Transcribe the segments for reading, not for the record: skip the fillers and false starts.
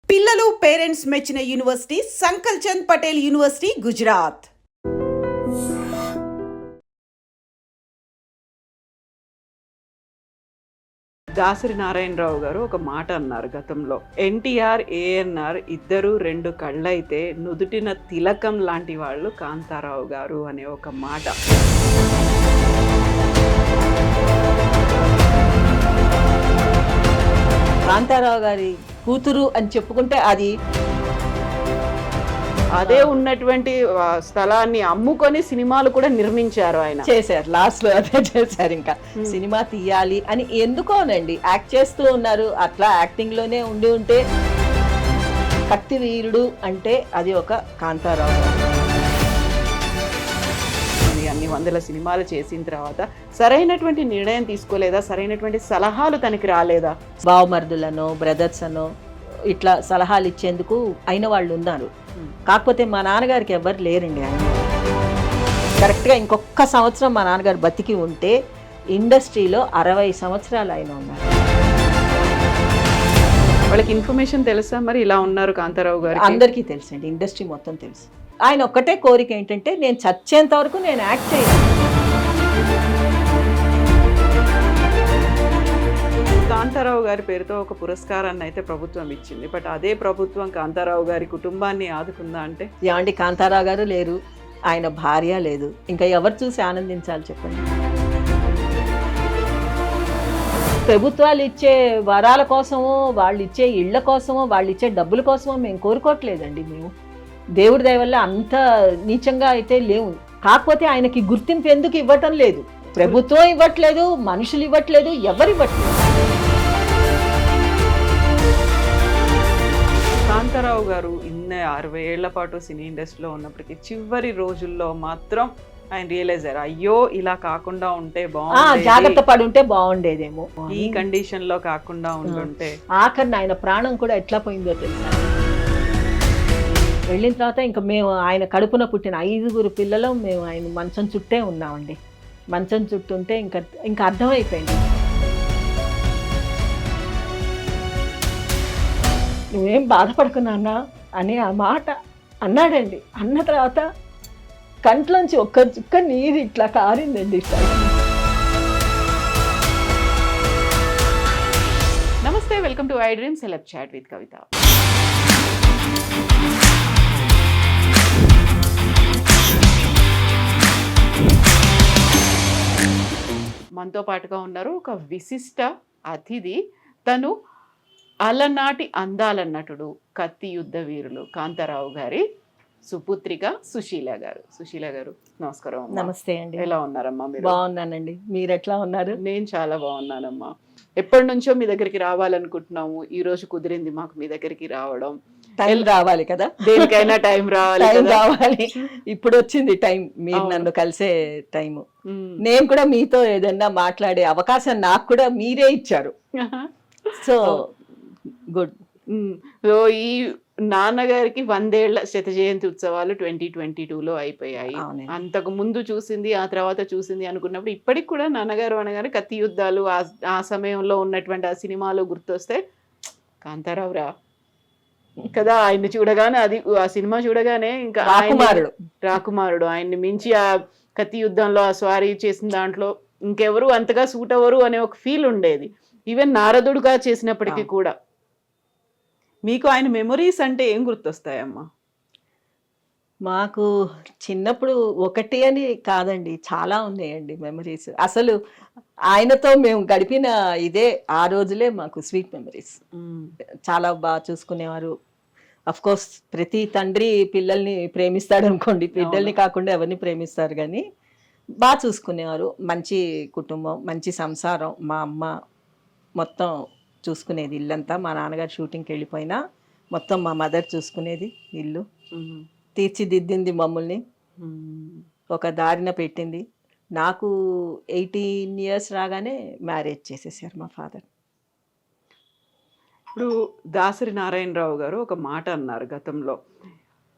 పిల్లలు పేరెంట్స్ మెచ్చిన university సంకల్ Chand Patel university Gujarat. Dasari Narayana Rao గారు ఒక మాట అన్నారు గతంలో, ఎన్టీఆర్ ఏఎన్ఆర్ ఇద్దరు రెండు కళ్ళైతే నుదుటిన తిలకం లాంటి వాళ్ళు కాంతారావు గారు అనే ఒక మాట. కాంతారావు గారి కూతురు అని చెప్పుకుంటే అది అదే ఉన్నటువంటి స్థలాన్ని అమ్ముకొని సినిమాలు కూడా నిర్మించారు ఆయన. చేశారు, లాస్ట్ లో అదే చేశారు. ఇంకా సినిమా తీయాలి అని ఎందుకోనండి, యాక్ట్ చేస్తూ ఉన్నారు. అట్లా యాక్టింగ్ లోనే ఉండి ఉంటే కత్తి వీరుడు అంటే అది ఒక కాంతారావు గారు. అన్ని వందల సినిమాలు చేసిన తర్వాత సరైనటువంటి నిర్ణయం తీసుకోలేదా? సరైనటువంటి సలహాలు తనకి రాలేదా? బావమరుదులను బ్రదర్స్ అనో ఇట్లా సలహాలు ఇచ్చేందుకు అయిన వాళ్ళు ఉన్నారు. కాకపోతే మా నాన్నగారికి ఎవరు లేరండి. ఆయన కరెక్ట్గా ఇంకొక సంవత్సరం మా నాన్నగారు బతికి ఉంటే ఇండస్ట్రీలో 60 సంవత్సరాలు ఆయన ఉన్నారు. వాళ్ళకి ఇన్ఫర్మేషన్ తెలుసా మరి ఇలా ఉన్నారు కాంతారావు గారు? అందరికీ తెలుసండి, ఇండస్ట్రీ మొత్తం తెలుసు. ఆయన ఒక్కటే కోరిక ఏంటంటే నేను చచ్చేంత వరకు నేను యాక్ట్ చేయాలి. కాంతారావు గారి పేరుతో ఒక పురస్కారాన్ని అయితే ప్రభుత్వం ఇచ్చింది. బట్ అదే ప్రభుత్వం కాంతారావు గారి కుటుంబాన్ని ఆదుకుందా అంటే? ఏమండి, కాంతారావు గారు లేరు, ఆయన భార్య లేదు, ఇంకా ఎవరు చూసి ఆనందించాలి చెప్పండి. ప్రభుత్వాలు ఇచ్చే వరాల కోసమో వాళ్ళు ఇచ్చే ఇళ్ల కోసమో వాళ్ళు ఇచ్చే డబ్బుల కోసమో మేము కోరుకోవట్లేదండి. మేము దేవుడి దయ వల్ల అంత నీచంగా అయితే లేవు. కాకపోతే ఆయనకి గుర్తింపు ఎందుకు ఇవ్వటం లేదు? ప్రభుత్వం ఇవ్వట్లేదు, మనుషులు ఇవ్వట్లేదు, ఎవరు ఇవ్వట్లేదు. కాంతారావు గారు 60 ఏళ్ల పాటు సినీ ఇండస్ట్రీలో ఉన్నప్పటికీ చివరి రోజుల్లో మాత్రం ఆయన రియలైజ్ అయ్యారు, అయ్యో ఇలా కాకుండా ఉంటే బాగుండేది, జాగ్రత్త పడి ఉంటే బాగుండేదేమో, ఈ కండిషన్ లో కాకుండా ఉంటుంటే. ఆఖరిని ఆయన ప్రాణం కూడా ఎట్లా పోయిందో తెలుసా. వెళ్ళిన తర్వాత ఇంకా మేము ఆయన కడుపున పుట్టిన 5 పిల్లలు మేము ఆయన మంచం చుట్టే ఉన్నామండి. మంచం చుట్టుంటే ఇంకా అర్థమైపోయింది. నువ్వేం బాధపడుకున్నా అని ఆ మాట అన్నాడండి. అన్న తర్వాత కంట్లోంచి ఒక్క చుక్క నీరు ఇట్లా కారిందండి. నమస్తే, welcome to I dream celeb chat with Kavitha. మనతో పాటుగా ఉన్నారు ఒక విశిష్ట అతిథి. తను అలనాటి అందాల నటుడు, కత్తి యుద్ధ వీరులు కాంతారావు గారి సుపుత్రిక సుశీల గారు. సుశీల గారు నమస్కారం. నమస్తే అండి. ఎలా ఉన్నారమ్మా మీరు? బాగున్నానండి, మీరు ఎట్లా ఉన్నారు? నేను చాలా బాగున్నానమ్మా. ఎప్పటి నుంచో మీ దగ్గరికి రావాలనుకుంటున్నాము, ఈ రోజు కుదిరింది మాకు మీ దగ్గరికి రావడం. టైం రావాలి కదా, దేనికైనా టైం రావాలి. ఇప్పుడు వచ్చింది టైం, మీరు నన్ను కలిసే టైము. నేను కూడా మీతో ఏదన్నా మాట్లాడే అవకాశం నాకు కూడా మీరే ఇచ్చారు. So good. సో ఈ నాన్నగారికి 100 ఏళ్ల శత జయంతి ఉత్సవాలు 2022లో అయిపోయాయి. అంతకు ముందు చూసింది, ఆ తర్వాత చూసింది అనుకున్నప్పుడు ఇప్పటికి కూడా నాన్నగారు అనగానే కత్తి యుద్ధాలు, ఆ సమయంలో ఉన్నటువంటి ఆ సినిమాలు గుర్తొస్తే కాంతారావురా కదా. ఆయన్ని చూడగానే, అది ఆ సినిమా చూడగానే ఇంకా రాకుమారుడు ఆయన్ని మించి ఆ కత్తి యుద్ధంలో ఆ స్వారీ చేసిన దాంట్లో ఇంకెవరు అంతగా సూట్ అవ్వరు అనే ఒక ఫీల్ ఉండేది. ఈవెన్ నారదుడుగా చేసినప్పటికీ కూడా. మీకు ఆయన మెమొరీస్ అంటే ఏం గుర్తొస్తాయమ్మా? మాకు చిన్నప్పుడు ఒకటి అని కాదండి, చాలా ఉన్నాయండి మెమరీస్. అసలు ఆయనతో మేము గడిపిన ఆ రోజులే మాకు స్వీట్ మెమరీస్. చాలా బాగా చూసుకునేవారు. అఫ్ కోర్స్ ప్రతి తండ్రి పిల్లల్ని ప్రేమిస్తాడు అనుకోండి, బిడ్డల్ని కాకుండా ఎవరిని ప్రేమిస్తారు, కానీ బాగా చూసుకునేవారు. మంచి కుటుంబం, మంచి సంసారం. మా అమ్మ మొత్తం చూసుకునేది ఇల్లంతా. మా నాన్నగారు షూటింగ్కి వెళ్ళిపోయినా మొత్తం మా మదర్ చూసుకునేది ఇల్లు. తీర్చిదిద్దింది మమ్మల్ని, ఒక దారిన పెట్టింది. నాకు 18 years రాగానే మ్యారేజ్ చేసేసారు మా ఫాదర్. ఇప్పుడు దాసరి నారాయణరావు గారు ఒక మాట అన్నారు గతంలో,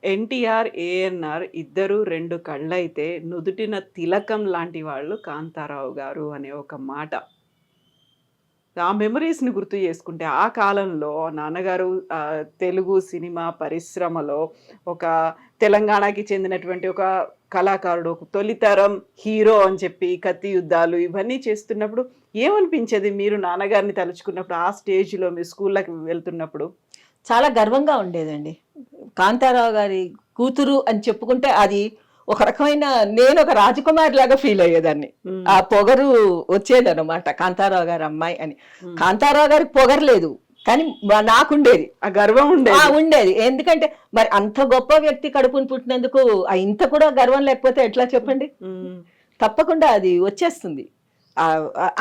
ఎన్టీఆర్ ఏఎన్ఆర్ ఇద్దరు రెండు కళ్ళైతే నుదుటిన తిలకం లాంటి వాళ్ళు కాంతారావు గారు అనే ఒక మాట. ఆ మెమరీస్ని గుర్తు చేసుకుంటే ఆ కాలంలో నాన్నగారు తెలుగు సినిమా పరిశ్రమలో ఒక తెలంగాణకి చెందినటువంటి ఒక కళాకారుడు, ఒక తొలితరం హీరో అని చెప్పి కత్తి యుద్ధాలు ఇవన్నీ చేస్తున్నప్పుడు ఏమనిపించేది మీరు నాన్నగారిని తలుచుకున్నప్పుడు ఆ స్టేజ్లో మీరు స్కూళ్ళకి వెళ్తున్నప్పుడు? చాలా గర్వంగా ఉండేదండి. కాంతారావు గారి కూతురు అని చెప్పుకుంటే అది ఒక రకమైన నేను ఒక రాజకుమారి లాగా ఫీల్ అయ్యేదాన్ని. ఆ పొగరు వచ్చేదన్నమాట, కాంతారావు గారి అమ్మాయి అని. కాంతారావు గారికి పొగరు లేదు, కానీ నాకుండేది, ఆ గర్వం ఉండేది. ఎందుకంటే మరి అంత గొప్ప వ్యక్తి కడుపుని పుట్టినందుకు ఇంత కూడా గర్వం లేకపోతే ఎట్లా చెప్పండి? తప్పకుండా అది వచ్చేస్తుంది.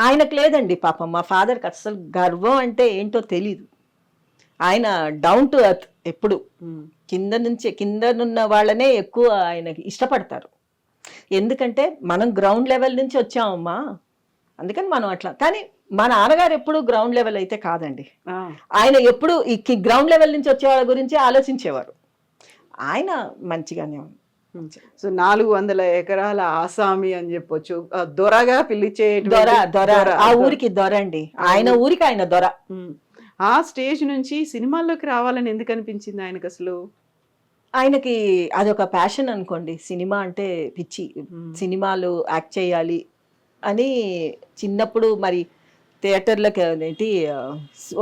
ఆయనకు లేదండి పాపం, మా ఫాదర్కి అస్సలు గర్వం అంటే ఏంటో తెలీదు. ఆయన డౌన్ టు ఎర్త్, ఎప్పుడు కిందనున్న వాళ్ళనే ఎక్కువ ఆయనకి ఇష్టపడతారు. ఎందుకంటే మనం గ్రౌండ్ లెవెల్ నుంచి వచ్చామమ్మా, అందుకని మనం అట్లా. కానీ మా నాన్నగారు ఎప్పుడు గ్రౌండ్ లెవెల్ అయితే కాదండి. ఆయన ఎప్పుడు ఈ గ్రౌండ్ లెవెల్ నుంచి వచ్చే వాళ్ళ గురించి ఆలోచించేవారు. ఆయన మంచిగానే ఉంది. సో 400 ఎకరాల ఆసామి అని చెప్పొచ్చు, దొరగా పిలిచే దొర, ఆ ఊరికి దొర అండి, ఆయన ఊరికి ఆయన దొర. ఆ స్టేజ్ నుంచి సినిమాల్లోకి రావాలని ఎందుకు అనిపించింది ఆయనకు అసలు? ఆయనకి అదొక ప్యాషన్ అనుకోండి, సినిమా అంటే పిచ్చి. సినిమాలు యాక్ట్ చేయాలి అని చిన్నప్పుడు మరి థియేటర్లోకి ఏంటి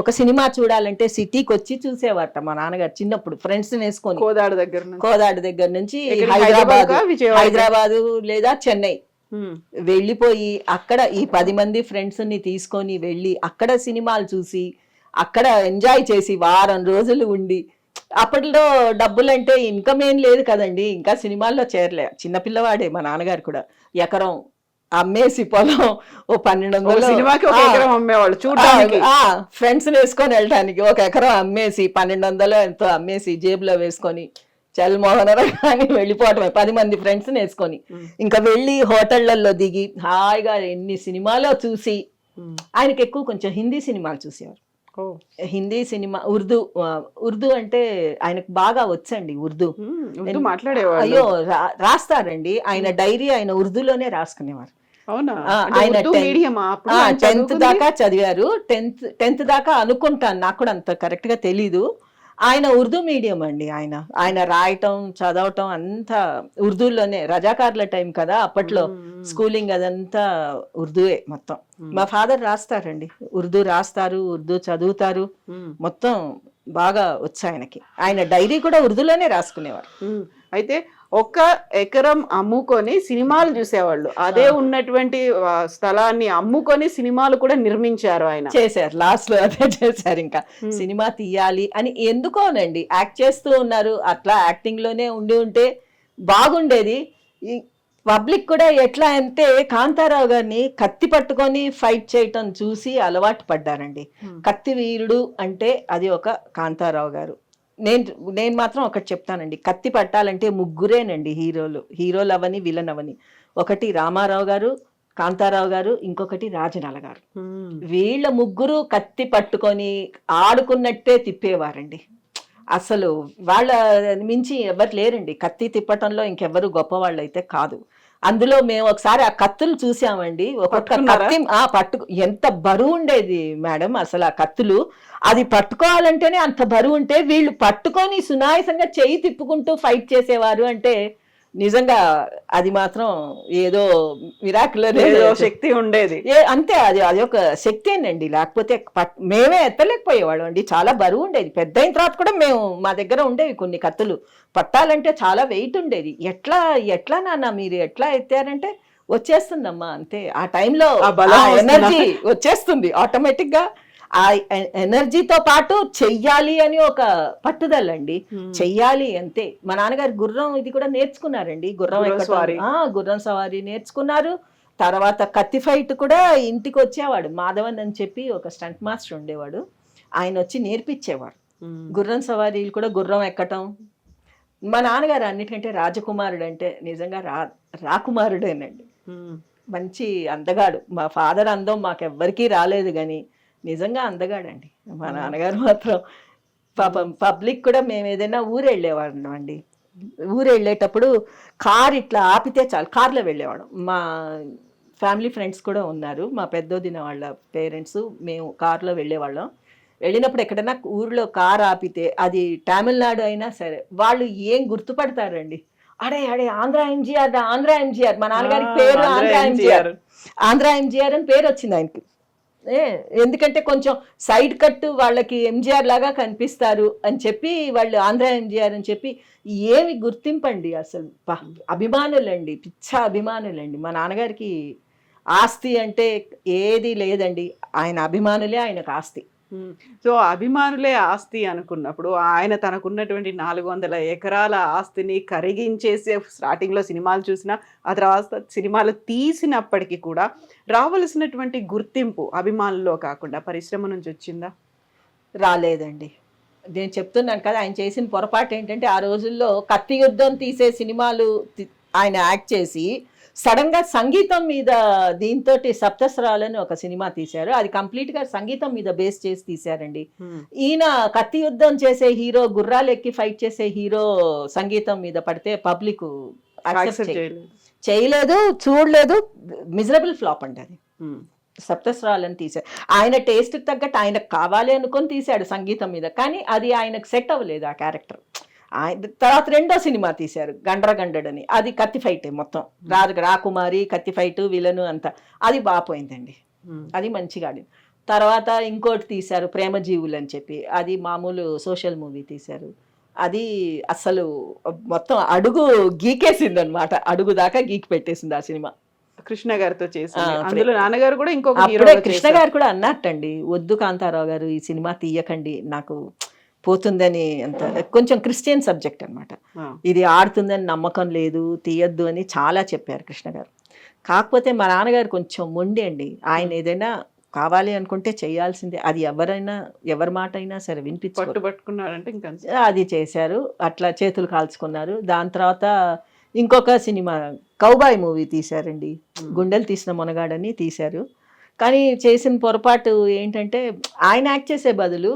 ఒక సినిమా చూడాలంటే సిటీకి వచ్చి చూసేవారట మా నాన్నగారు చిన్నప్పుడు, ఫ్రెండ్స్ వేసుకొని. కోదాడు దగ్గర నుంచి హైదరాబాదు లేదా చెన్నై వెళ్ళిపోయి అక్కడ ఈ 10 మంది ఫ్రెండ్స్ని తీసుకొని వెళ్ళి అక్కడ సినిమాలు చూసి అక్కడ ఎంజాయ్ చేసి వారం రోజులు ఉండి, అప్పట్లో డబ్బులు అంటే ఇన్కమ్ ఏం లేదు కదండి, ఇంకా సినిమాల్లో చేరలే, చిన్నపిల్లవాడే మా నాన్నగారు కూడా. ఎకరం అమ్మేసి పొలం ఓ 1200 అమ్మేవాళ్ళు, ఫ్రెండ్స్ వేసుకొని వెళ్ళటానికి ఒక ఎకరం అమ్మేసి 1200 ఎంతో అమ్మేసి జేబులో వేసుకొని చల్మోహనరా అని వెళ్ళిపోవటమే 10 మంది ఫ్రెండ్స్ వేసుకొని. ఇంకా వెళ్ళి హోటళ్లలో దిగి హాయిగా ఎన్ని సినిమాలో చూసి. ఆయనకి ఎక్కువ కొంచెం హిందీ సినిమాలు చూసేవారు. హిందీ సినిమా, ఉర్దూ అంటే ఆయనకు బాగా వచ్చండి. ఉర్దూ మాట్లాడేవారు. అయ్యో రాస్తారండి, ఆయన డైరీ ఆయన ఉర్దూలోనే రాసుకునేవారు. ఆయన 10th దాకా చదివారు. 10th దాకా అనుకుంటాను, నాకు కూడా అంత కరెక్ట్ గా తెలీదు. ఆయన ఉర్దూ మీడియం అండి. ఆయన రాయటం చదవటం అంతా ఉర్దూలోనే. రజాకార్ల టైం కదా అప్పట్లో, స్కూలింగ్ అదంతా ఉర్దూయే మొత్తం. మా ఫాదర్ రాస్తారండి, ఉర్దూ రాస్తారు, ఉర్దూ చదువుతారు, మొత్తం బాగా వచ్చు ఆయనకి. ఆయన డైరీ కూడా ఉర్దూలోనే రాసుకునేవారు. అయితే 1 ఎకరం అమ్ముకొని సినిమాలు చూసేవాళ్ళు, అదే ఉన్నటువంటి స్థలాన్ని అమ్ముకొని సినిమాలు కూడా నిర్మించారు ఆయన. చేశారు, లాస్ట్ లో అదే చేశారు. ఇంకా సినిమా తీయాలి అని ఎందుకోనండి, యాక్ట్ చేస్తూ ఉన్నారు. అట్లా యాక్టింగ్ లోనే ఉంటే బాగుండేది. పబ్లిక్ కూడా ఎట్లా అంటే కాంతారావు గారిని కత్తి పట్టుకొని ఫైట్ చేయటం చూసి అలవాటు పడ్డారండి. కత్తి వీరుడు అంటే అది ఒక కాంతారావు గారు. నేను మాత్రం ఒకటి చెప్తానండి, కత్తి పట్టాలంటే ముగ్గురేనండి హీరోలు అవని విలన్ అవని. ఒకటి రామారావు గారు, కాంతారావు గారు, ఇంకొకటి రాజనాల గారు. వీళ్ళ ముగ్గురు కత్తి పట్టుకొని ఆడుకున్నట్టే తిప్పేవారండి. అసలు వాళ్ళ మించి ఎవరు లేరండి కత్తి తిప్పటంలో, ఇంకెవ్వరు గొప్పవాళ్ళు అయితే కాదు. అందులో మేము ఒకసారి ఆ కత్తులు చూసామండి. ఒక్కొక్క కత్తి ఎంత బరువు ఉండేది మేడం అసలు ఆ కత్తులు. అది పట్టుకోవాలంటేనే అంత బరువు ఉంటే వీళ్ళు పట్టుకొని సునాయాసంగా చెయ్యి తిప్పుకుంటూ ఫైట్ చేసేవారు అంటే నిజంగా అది మాత్రం ఏదో మిరాకిల్ శక్తి ఉండేది. అంతే, అది ఒక శక్తేనండి. లేకపోతే మేమే ఎత్తలేకపోయేవాళ్ళం అండి, చాలా బరువు ఉండేది. పెద్ద అయిన తర్వాత కూడా మా దగ్గర ఉండేవి కొన్ని కత్తులు, పట్టాలంటే చాలా వెయిట్ ఉండేది. ఎట్లా నాన్న మీరు ఎట్లా ఎత్తారంటే వచ్చేస్తుందమ్మా అంతే. ఆ టైంలో ఎనర్జీ వచ్చేస్తుంది ఆటోమేటిక్ గా. ఆ ఎనర్జీతో పాటు చెయ్యాలి అని ఒక పట్టుదల అండి, చెయ్యాలి అంతే. మా నాన్నగారు గుర్రం ఇది కూడా నేర్చుకున్నారండి, గుర్రం సవారీ నేర్చుకున్నారు. తర్వాత కత్తి ఫైట్ కూడా ఇంటికి వచ్చేవాడు, మాధవన్ అని చెప్పి ఒక స్టంట్ మాస్టర్ ఉండేవాడు, ఆయన వచ్చి నేర్పించేవాడు. గుర్రం సవారీలు కూడా, గుర్రం ఎక్కటం. మా నాన్నగారు అన్నిటికంటే రాజకుమారుడు అంటే నిజంగా రాకుమారుడేనండి. మంచి అందగాడు. మా ఫాదర్ అందం మాకెవ్వరికీ రాలేదు కానీ నిజంగా అందగాడండి మా నాన్నగారు మాత్రం. పాపం పబ్లిక్ కూడా మేము ఏదైనా ఊరు వెళ్ళేవాళ్ళం అండి, ఊరు వెళ్ళేటప్పుడు కారు ఇట్లా ఆపితే చాలు కార్లో వెళ్ళేవాడు. మా ఫ్యామిలీ ఫ్రెండ్స్ కూడా ఉన్నారు. మా పెద్దోదిన వాళ్ళ పేరెంట్స్, మేము కార్లో వెళ్ళేవాళ్ళం. వెళ్ళినప్పుడు ఎక్కడైనా ఊర్లో కార్ ఆపితే అది తమిళనాడు అయినా సరే వాళ్ళు ఏం గుర్తుపడతారండి. అడే అడే ఆంధ్ర ఎంజీఆర్ రా, ఆంధ్ర ఎంజీఆర్. మా నాన్నగారికి పేరు ఆంధ్ర ఎంజీఆర్, ఆంధ్ర ఎంజీఆర్ అని పేరు వచ్చింది ఆయనకి. ఎందుకంటే కొంచెం సైడ్ కట్ వాళ్ళకి ఎంజీఆర్ లాగా కనిపిస్తారు అని చెప్పి వాళ్ళు ఆంధ్ర ఎంజీఆర్ అని చెప్పి ఏమి గుర్తింపండి అసలు. అభిమానులండి, పిచ్చ అభిమానులండి. మా నాన్నగారికి ఆస్తి అంటే ఏది లేదండి, ఆయన అభిమానులే ఆయనకు ఆస్తి. సో అభిమానులే ఆస్తి అనుకున్నప్పుడు ఆయన తనకున్నటువంటి 400 ఎకరాల ఆస్తిని కరిగించేసి స్టార్టింగ్లో సినిమాలు చూసినా ఆ తర్వాత సినిమాలు తీసినప్పటికీ కూడా రావలసినటువంటి గుర్తింపు అభిమానుల్లో కాకుండా పరిశ్రమ నుంచి వచ్చిందా? రాలేదండి. నేను చెప్తున్నాను కదా, ఆయన చేసిన పొరపాటు ఏంటంటే ఆ రోజుల్లో కత్తి యుద్ధం తీసే సినిమాలు ఆయన యాక్ట్ చేసి సడన్గా సంగీతం మీద దీంతో సప్తస్వరాలని ఒక సినిమా తీశారు. అది కంప్లీట్గా సంగీతం మీద బేస్ చేసి తీశారండి. ఈయన కత్తి యుద్ధం చేసే హీరో, గుర్రాలు ఎక్కి ఫైట్ చేసే హీరో సంగీతం మీద పడితే పబ్లిక్ చేయలేదు, చూడలేదు. మిజరబుల్ ఫ్లాప్ అండి అది. సప్తస్వరాలని తీశారు. ఆయన టేస్ట్కి తగ్గట్టు ఆయనకు కావాలి అనుకొని తీశాడు సంగీతం మీద, కానీ అది ఆయనకు సెట్ అవ్వలేదు ఆ క్యారెక్టర్. తర్వాత రెండో సినిమా తీశారు గండ్రగండడని, అది కత్తి ఫైట్ మొత్తం, రాకుమారి కత్తి ఫైట్ విలను అంతా. అది బాపోయిందండి, అది మంచిగా ఆడింది. తర్వాత ఇంకోటి తీశారు ప్రేమజీవులు అని చెప్పి, అది మామూలు సోషల్ మూవీ తీశారు. అది అసలు మొత్తం అడుగు గీకేసింది అనమాట, అడుగు దాకా గీకి పెట్టేసింది ఆ సినిమా. కృష్ణ గారితో చేసింది. అందులో నాన్నగారు కూడా ఇంకొక అప్పుడే కృష్ణ గారు కూడా అన్నట్టండి, వద్దు కాంతారావు గారు ఈ సినిమా తీయకండి, నాకు పోతుందని. అంత కొంచెం క్రిస్టియన్ సబ్జెక్ట్ అనమాట, ఇది ఆడుతుందని నమ్మకం లేదు, తీయద్దు అని చాలా చెప్పారు కృష్ణ గారు. కాకపోతే మా నాన్నగారు కొంచెం మొండి అండి, ఆయన ఏదైనా కావాలి అనుకుంటే చేయాల్సిందే, అది ఎవరి మాట అయినా సరే పట్టుబట్టుకున్నారంటే ఇంకా అది చేశారు. అట్లా చేతులు కాల్చుకున్నారు. దాని తర్వాత ఇంకొక సినిమా కౌబాయ్ మూవీ తీశారండి, గుండెలు తీసిన మొనగాడని తీశారు. కానీ చేసిన పొరపాటు ఏంటంటే ఆయన యాక్ట్ చేసే బదులు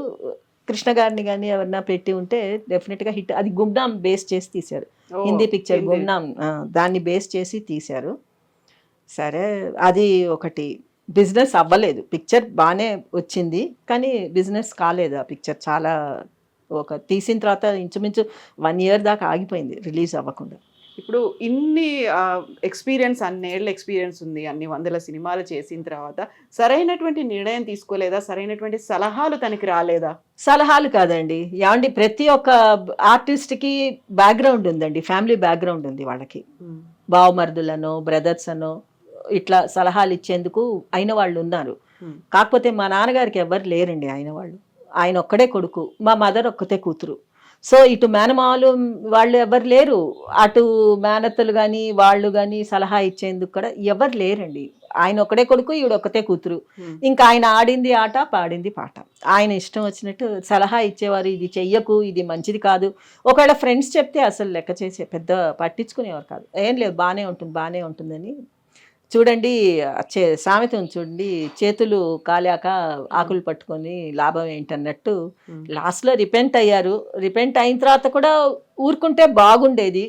కృష్ణ గారిని కానీ ఎవరన్నా పెట్టి ఉంటే డెఫినెట్గా హిట్. అది గుమ్నాం బేస్ చేసి తీశారు, హిందీ పిక్చర్ గుమ్నాం, దాన్ని బేస్ చేసి తీశారు. సరే, అది ఒకటి బిజినెస్ అవ్వలేదు. పిక్చర్ బాగానే వచ్చింది కానీ బిజినెస్ కాలేదు ఆ పిక్చర్. చాలా తీసిన తర్వాత ఇంచుమించు 1 year దాకా ఆగిపోయింది రిలీజ్ అవ్వకుండా. ఇప్పుడు ఇన్ని ఎక్స్పీరియన్స్, అన్నేళ్ళ ఎక్స్పీరియన్స్ ఉంది, అన్ని 100 సినిమాలు చేసిన తర్వాత సరైనటువంటి నిర్ణయం తీసుకోలేదా? సరైనటువంటి సలహాలు తనకి రాలేదా? సలహాలు కాదండి ఏమండి, ప్రతి ఒక్క ఆర్టిస్ట్కి బ్యాక్గ్రౌండ్ ఉందండి, ఫ్యామిలీ బ్యాక్గ్రౌండ్ ఉంది వాళ్ళకి. బావమరుదులనో బ్రదర్స్ అనో ఇట్లా సలహాలు ఇచ్చేందుకు అయిన వాళ్ళు ఉన్నారు. కాకపోతే మా నాన్నగారికి ఎవరు లేరండి అయిన వాళ్ళు. ఆయన ఒక్కడే కొడుకు, మా మదర్ ఒక్కతే కూతురు. సో ఇటు మేనమామలు వాళ్ళు ఎవరు లేరు, అటు మేనత్తలు కానీ వాళ్ళు కానీ సలహా ఇచ్చేందుకు కూడా ఎవరు లేరండి. ఆయన ఒక్కడే కొడుకు, ఈవిడ ఒక్కతే కూతురు. ఇంకా ఆయన ఆడింది ఆట, పాడింది పాట. ఆయన ఇష్టం వచ్చినట్టు సలహా ఇచ్చేవారు, ఇది చెయ్యకు, ఇది మంచిది కాదు. ఒకవేళ ఫ్రెండ్స్ చెప్తే అసలు లెక్క చేసే పెద్ద పట్టించుకునేవారు కాదు. ఏం లేదు, బాగానే ఉంటుందని. చూడండి సామెత ఉంది చూడండి, చేతులు కాలాక ఆకులు పట్టుకొని లాభం ఏంటన్నట్టు. లాస్ట్లో రిపెంట్ అయ్యారు. రిపెంట్ అయిన తర్వాత కూడా ఊరుకుంటే బాగుండేది.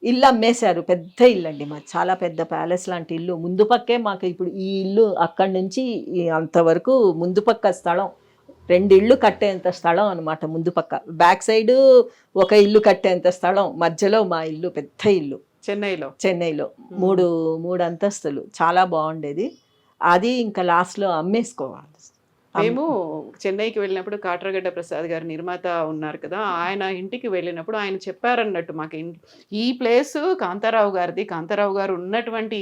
ఇల్లు అమ్మేశారు, పెద్ద ఇల్లు అండి మాది, చాలా పెద్ద ప్యాలెస్ లాంటి ఇల్లు. ముందు పక్కే మాకు ఇప్పుడు ఈ ఇల్లు అక్కడి నుంచి అంతవరకు ముందు పక్క స్థలం 2 ఇళ్ళు కట్టేంత స్థలం అనమాట. ముందు పక్క బ్యాక్ సైడ్ ఒక ఇల్లు కట్టేంత స్థలం, మధ్యలో మా ఇల్లు, పెద్ద ఇల్లు. చెన్నైలో 3 అంతస్తులు, చాలా బాగుండేది. అది ఇంకా లాస్ట్లో అమ్మేసుకోవాలి. మేము చెన్నైకి వెళ్ళినప్పుడు కాట్రగడ్డ ప్రసాద్ గారు నిర్మాత ఉన్నారు కదా, ఆయన ఇంటికి వెళ్ళినప్పుడు ఆయన చెప్పారన్నట్టు మాకు, ఈ ప్లేస్ కాంతారావు గారిది, కాంతారావు గారు ఉన్నటువంటి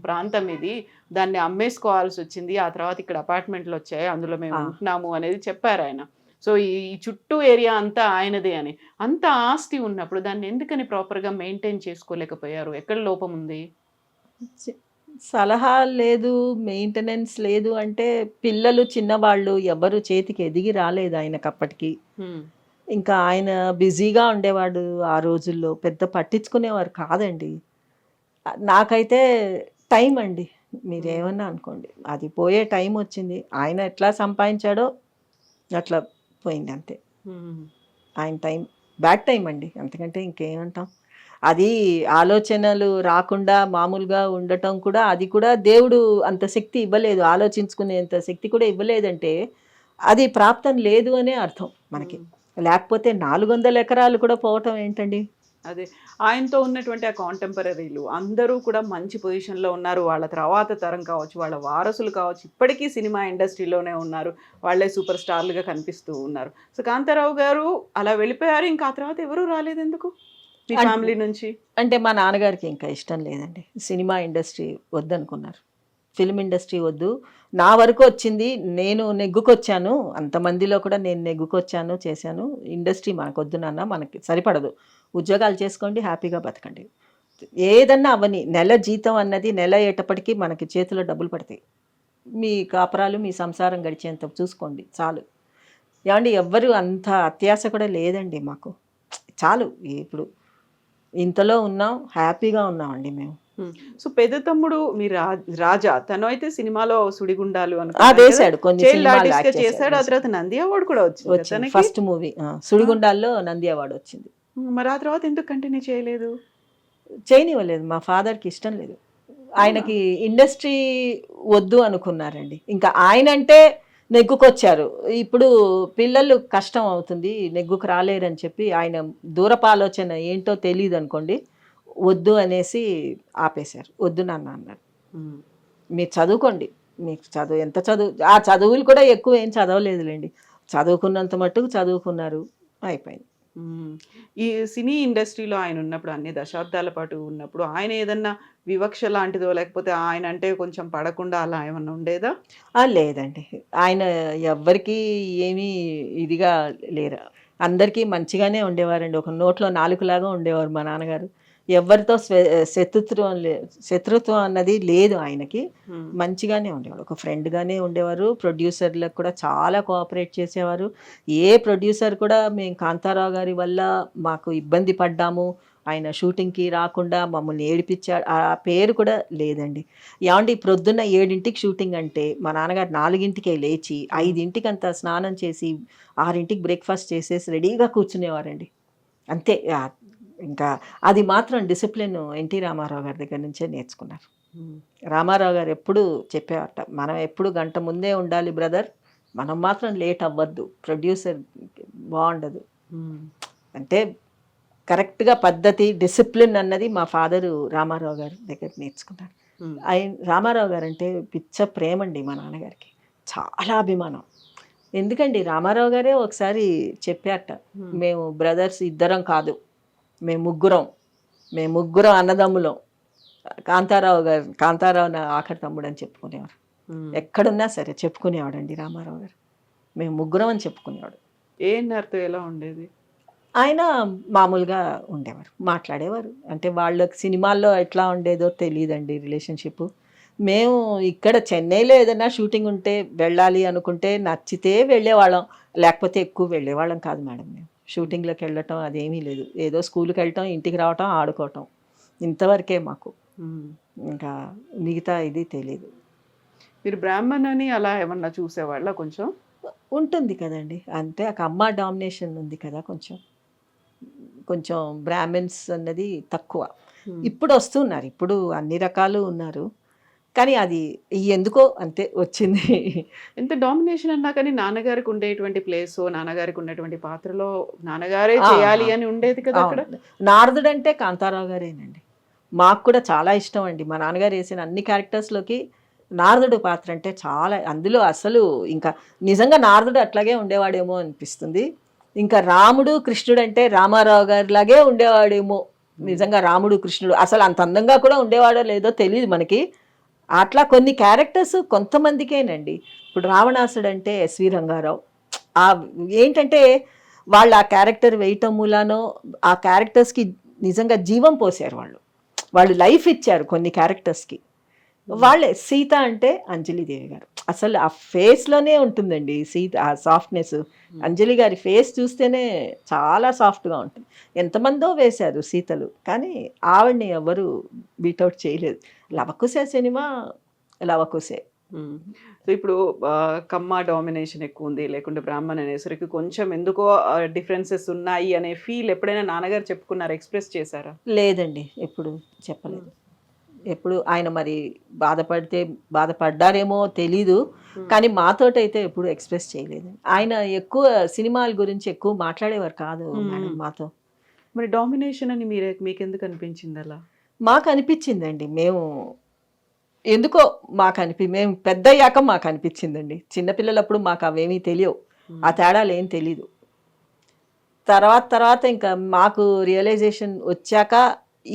ప్రాంతం ఇది, దాన్ని అమ్మేసుకోవాల్సి వచ్చింది, ఆ తర్వాత ఇక్కడ అపార్ట్మెంట్లు వచ్చాయి, అందులో మేము ఉంటున్నాము అనేది చెప్పారు ఆయన. సో ఈ చుట్టూ ఏరియా అంతా ఆయనదే అని. అంత ఆస్తి ఉన్నప్పుడు దాన్ని ఎందుకని ప్రాపర్గా మెయింటైన్ చేసుకోలేకపోయారు? ఎక్కడ లోపం ఉంది? సలహా లేదు, మెయింటెనెన్స్ లేదు. అంటే పిల్లలు చిన్నవాళ్ళు ఎవరు చేతికి ఎదిగి రాలేదు ఆయనకు అప్పటికి. ఇంకా ఆయన బిజీగా ఉండేవాడు ఆ రోజుల్లో, పెద్ద పట్టించుకునేవారు కాదండి. నాకైతే టైం అండి, మీరేమన్నా అనుకోండి, అది పోయే టైం వచ్చింది. ఆయన ఎట్లా సంపాదించాడో అట్లా పోయింది అంతే. ఆయన టైం బ్యాడ్ టైం అండి, అంతకంటే ఇంకేమంటాం. అది ఆలోచనలు రాకుండా మామూలుగా ఉండటం కూడా అది కూడా దేవుడు అంత శక్తి ఇవ్వలేదు, ఆలోచించుకునేంత శక్తి కూడా ఇవ్వలేదంటే అది ప్రాప్తం లేదు అనే అర్థం మనకి. లేకపోతే 400 ఎకరాలు కూడా పోవటం ఏంటండి? అదే ఆయనతో ఉన్నటువంటి ఆ కాంటెంపరీలు అందరూ కూడా మంచి పొజిషన్లో ఉన్నారు. వాళ్ళ తర్వాత తరం కావచ్చు, వాళ్ళ వారసులు కావచ్చు, ఇప్పటికీ సినిమా ఇండస్ట్రీలోనే ఉన్నారు. వాళ్ళే సూపర్ స్టార్లుగా కనిపిస్తూ ఉన్నారు. సో కాంతారావు గారు అలా వెళ్ళిపోయారు. ఇంకా ఆ తర్వాత ఎవరూ రాలేదు ఎందుకు మీ ఫ్యామిలీ నుంచి? అంటే మా నాన్నగారికి ఇంకా ఇష్టం లేదండి, సినిమా ఇండస్ట్రీ వద్దనుకున్నారు. ఫిల్మ్ ఇండస్ట్రీ వద్దు, నా వరకు వచ్చింది, నేను నెగ్గుకొచ్చాను, అంతమందిలో కూడా నేను నెగ్గుకొచ్చాను, చేశాను, ఇండస్ట్రీ మనకు వద్దు నాన్న, మనకి సరిపడదు, ఉద్యోగాలు చేసుకోండి, హ్యాపీగా బతకండి, ఏదన్నా అవని, నెల జీతం అన్నది నెల అయ్యేటప్పటికి మనకి చేతిలో డబ్బులు పడతాయి, మీ కాపురాలు మీ సంసారం గడిచేంత చూసుకోండి చాలు. ఏమండి ఎవ్వరు అంత అత్యాశ కూడా లేదండి మాకు, చాలు ఇప్పుడు ఇంతలో ఉన్నాం, హ్యాపీగా ఉన్నామండి మేము. సో పెద్ద తమ్ముడు మీ రాజా, తను అయితే సినిమాలో సుడిగుండాలు వేశాడు, కొన్ని సినిమాలు యాక్ట్ చేశాడు. ఆ తర్వాత నంది అవార్డు కూడా వచ్చింది. ఫస్ట్ మూవీ సుడిగుండాల్లో నంది అవార్డు వచ్చింది. మరి ఆ తర్వాత ఎందుకు కంటిన్యూ చేయలేదు? చేయనివ్వలేదు, మా ఫాదర్కి ఇష్టం లేదు, ఆయనకి ఇండస్ట్రీ వద్దు అనుకున్నారండి. ఇంకా ఆయన అంటే నెగ్గుకొచ్చారు, ఇప్పుడు పిల్లలు కష్టం అవుతుంది, నెగ్గుకు రాలేరని చెప్పి ఆయన దూరపు ఆలోచన ఏంటో తెలియదు అనుకోండి, వద్దు అనేసి ఆపేశారు. వద్దు నాన్న అన్నారు, మీరు చదువుకోండి, మీకు చదువు ఎంత చదువు, ఆ చదువులు కూడా ఎక్కువ ఏం చదవలేదులేండి, చదువుకున్నంత మట్టుకు చదువుకున్నారు, అయిపోయింది. ఈ సినీ ఇండస్ట్రీలో ఆయన ఉన్నప్పుడు, అన్ని దశాబ్దాల పాటు ఉన్నప్పుడు, ఆయన ఏదన్నా వివక్ష లాంటిదో లేకపోతే ఆయన అంటే కొంచెం పడకుండా అలా ఏమన్నా ఉండేదా? లేదండి, ఆయన ఎవ్వరికీ ఏమీ ఇదిగా లేరు, అందరికీ మంచిగానే ఉండేవారండి, ఒక నోట్లో నాలుకలాగా ఉండేవారు మా నాన్నగారు. ఎవరితో శత్రుత్వం అన్నది లేదు ఆయనకి, మంచిగానే ఉండేవాడు, ఒక ఫ్రెండ్గానే ఉండేవారు. ప్రొడ్యూసర్లకు కూడా చాలా కోఆపరేట్ చేసేవారు. ఏ ప్రొడ్యూసర్ కూడా మేము కాంతారావు గారి వల్ల మాకు ఇబ్బంది పడ్డాము, ఆయన షూటింగ్కి రాకుండా మమ్మల్ని ఏడిపించాడు, ఆ పేరు కూడా లేదండి. ఏమండి ప్రొద్దున్న 7ంటికి షూటింగ్ అంటే మా నాన్నగారు 4ంటికే లేచి 5ంటికి అంతా స్నానం చేసి 6ంటికి బ్రేక్ఫాస్ట్ చేసేసి రెడీగా కూర్చునేవారండి. అంతే, ఇంకా అది మాత్రం డిసిప్లిన్ ఎన్టీ రామారావు గారి దగ్గర నుంచే నేర్చుకున్నారు. రామారావు గారు ఎప్పుడు చెప్పేవారట, మనం ఎప్పుడు గంట ముందే ఉండాలి బ్రదర్, మనం మాత్రం లేట్ అవ్వద్దు, ప్రొడ్యూసర్ బాగుండదు అంటే. కరెక్ట్గా పద్ధతి, డిసిప్లిన్ అన్నది మా ఫాదరు రామారావు గారి దగ్గర నేర్చుకున్నారు. ఆయన రామారావు గారు అంటే పిచ్చ ప్రేమ అండి మా నాన్నగారికి, చాలా అభిమానం. ఎందుకండి రామారావు గారే ఒకసారి చెప్పారట, మేము బ్రదర్స్ ఇద్దరం కాదు, మేము ముగ్గురం అన్నదమ్ములం, కాంతారావు నా ఆఖరి తమ్ముడు అని చెప్పుకునేవారు. ఎక్కడున్నా సరే చెప్పుకునేవాడండి రామారావు గారు, మేము ముగ్గురం అని చెప్పుకునేవాడు. ఏఎన్ఆర్తో ఎలా ఉండేది? ఆయన మామూలుగా ఉండేవారు, మాట్లాడేవారు, అంటే వాళ్ళకి సినిమాల్లో ఎట్లా ఉండేదో తెలియదండి రిలేషన్షిప్. మేము ఇక్కడ చెన్నైలో ఏదైనా షూటింగ్ ఉంటే వెళ్ళాలి అనుకుంటే నచ్చితే వెళ్ళేవాళ్ళం, లేకపోతే ఎక్కువ వెళ్ళేవాళ్ళం కాదు మేడం. మేము షూటింగ్లోకి వెళ్ళటం అదేమీ లేదు, ఏదో స్కూల్కి వెళ్ళటం, ఇంటికి రావటం, ఆడుకోవటం, ఇంతవరకే మాకు, ఇంకా మిగతా ఇది తెలీదు. మీరు బ్రాహ్మణ్ అని అలా ఏమన్నా చూసేవాళ్ళ? కొంచెం ఉంటుంది కదండి, అంతే, ఒక అమ్మ డామినేషన్ ఉంది కదా, కొంచెం బ్రాహ్మిన్స్ అన్నది తక్కువ. ఇప్పుడు వస్తున్నారు, ఇప్పుడు అన్ని రకాలు ఉన్నారు, కానీ అది ఎందుకో అంతే వచ్చింది. ఎంత డామినేషన్ అన్నా కానీ నాన్నగారికి ఉండేటువంటి ప్లేస్, నాన్నగారికి ఉన్నటువంటి పాత్రలో నాన్నగారే చేయాలి అని ఉండేది కదా అక్కడ. నారదుడు అంటే కాంతారావు గారేనండి, మాకు కూడా చాలా ఇష్టం అండి. మా నాన్నగారు వేసిన అన్ని క్యారెక్టర్స్లోకి నారదుడు పాత్ర అంటే చాలా, అందులో అసలు ఇంకా నిజంగా నారదుడు అట్లాగే ఉండేవాడేమో అనిపిస్తుంది. ఇంకా రాముడు కృష్ణుడు అంటే రామారావు గారి లాగే ఉండేవాడేమో, నిజంగా రాముడు కృష్ణుడు అసలు అంత అందంగా కూడా ఉండేవాడో లేదో తెలియదు మనకి. అట్లా కొన్ని క్యారెక్టర్స్ కొంతమందికేనండి. ఇప్పుడు రావణాసుడు అంటే ఎస్వి రంగారావు, ఏంటంటే వాళ్ళు ఆ క్యారెక్టర్ వేయటం మూలానో ఆ క్యారెక్టర్స్కి నిజంగా జీవం పోసారు, వాళ్ళు లైఫ్ ఇచ్చారు కొన్ని క్యారెక్టర్స్కి. వాళ్ళే సీత అంటే అంజలిదేవి గారు, అసలు ఆ ఫేస్లోనే ఉంటుందండి సీత, ఆ సాఫ్ట్నెస్. అంజలి గారి ఫేస్ చూస్తేనే చాలా సాఫ్ట్గా ఉంటుంది. ఎంతమందో వేశారు సీతలు, కానీ ఆవిడని ఎవరు బీటౌట్ చేయలేదు. లవకుశే సినిమా లవకుశే, సో ఇప్పుడు కమ్మ డామినేషన్ ఎక్కువ ఉంది, లేకుంటే బ్రాహ్మణ్ అనేసరికి కొంచెం ఎందుకో డిఫరెన్సెస్ ఉన్నాయి అనే ఫీల్ ఎప్పుడైనా నాన్నగారు చెప్పుకున్నారు, ఎక్స్ప్రెస్ చేశారా? లేదండి, ఎప్పుడు చెప్పలేదు. ఎప్పుడు ఆయన మరి బాధపడ్డారేమో తెలీదు, కానీ మాతోటైతే ఎప్పుడు ఎక్స్ప్రెస్ చేయలేదు. ఆయన ఎక్కువ సినిమాల గురించి ఎక్కువ మాట్లాడేవారు కాదు మేడం మాతో. మరి డామినేషన్ అని మీకు ఎందుకు అనిపించింది అలా? మాకు అనిపించిందండి, ఎందుకో మేము పెద్దయ్యాక మాకు అనిపించిందండి. చిన్నపిల్లలప్పుడు మాకు అవేమీ తెలియవు, ఆ తేడాలు ఏం తెలీదు. తర్వాత ఇంకా మాకు రియలైజేషన్ వచ్చాక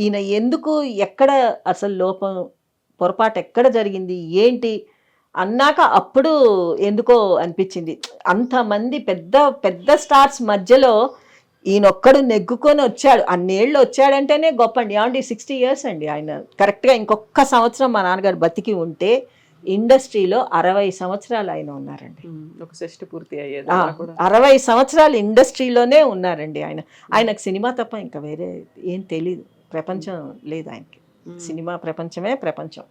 ఈయన ఎందుకు, ఎక్కడ అసలు లోపం, పొరపాటు ఎక్కడ జరిగింది ఏంటి అన్నాక అప్పుడు ఎందుకో అనిపించింది. అంతమంది పెద్ద పెద్ద స్టార్స్ మధ్యలో ఈయనొక్కడు నెగ్గుకొని వచ్చాడు, అన్నేళ్ళు వచ్చాడంటేనే గొప్ప అండి. ఏమండి 60 years అండి ఆయన. కరెక్ట్గా ఇంకొక సంవత్సరం మా నాన్నగారు బతికి ఉంటే ఇండస్ట్రీలో 60 సంవత్సరాలు ఆయన ఉన్నారండి. ఒక షష్టి పూర్తి అయ్యేది. 60 సంవత్సరాలు ఇండస్ట్రీలోనే ఉన్నారండి ఆయన. ఆయనకు సినిమా తప్ప ఇంకా వేరే ఏం తెలీదు, ప్రపంచం లేదు ఆయనకి. సినిమా ప్రపంచమే ప్రపంచం.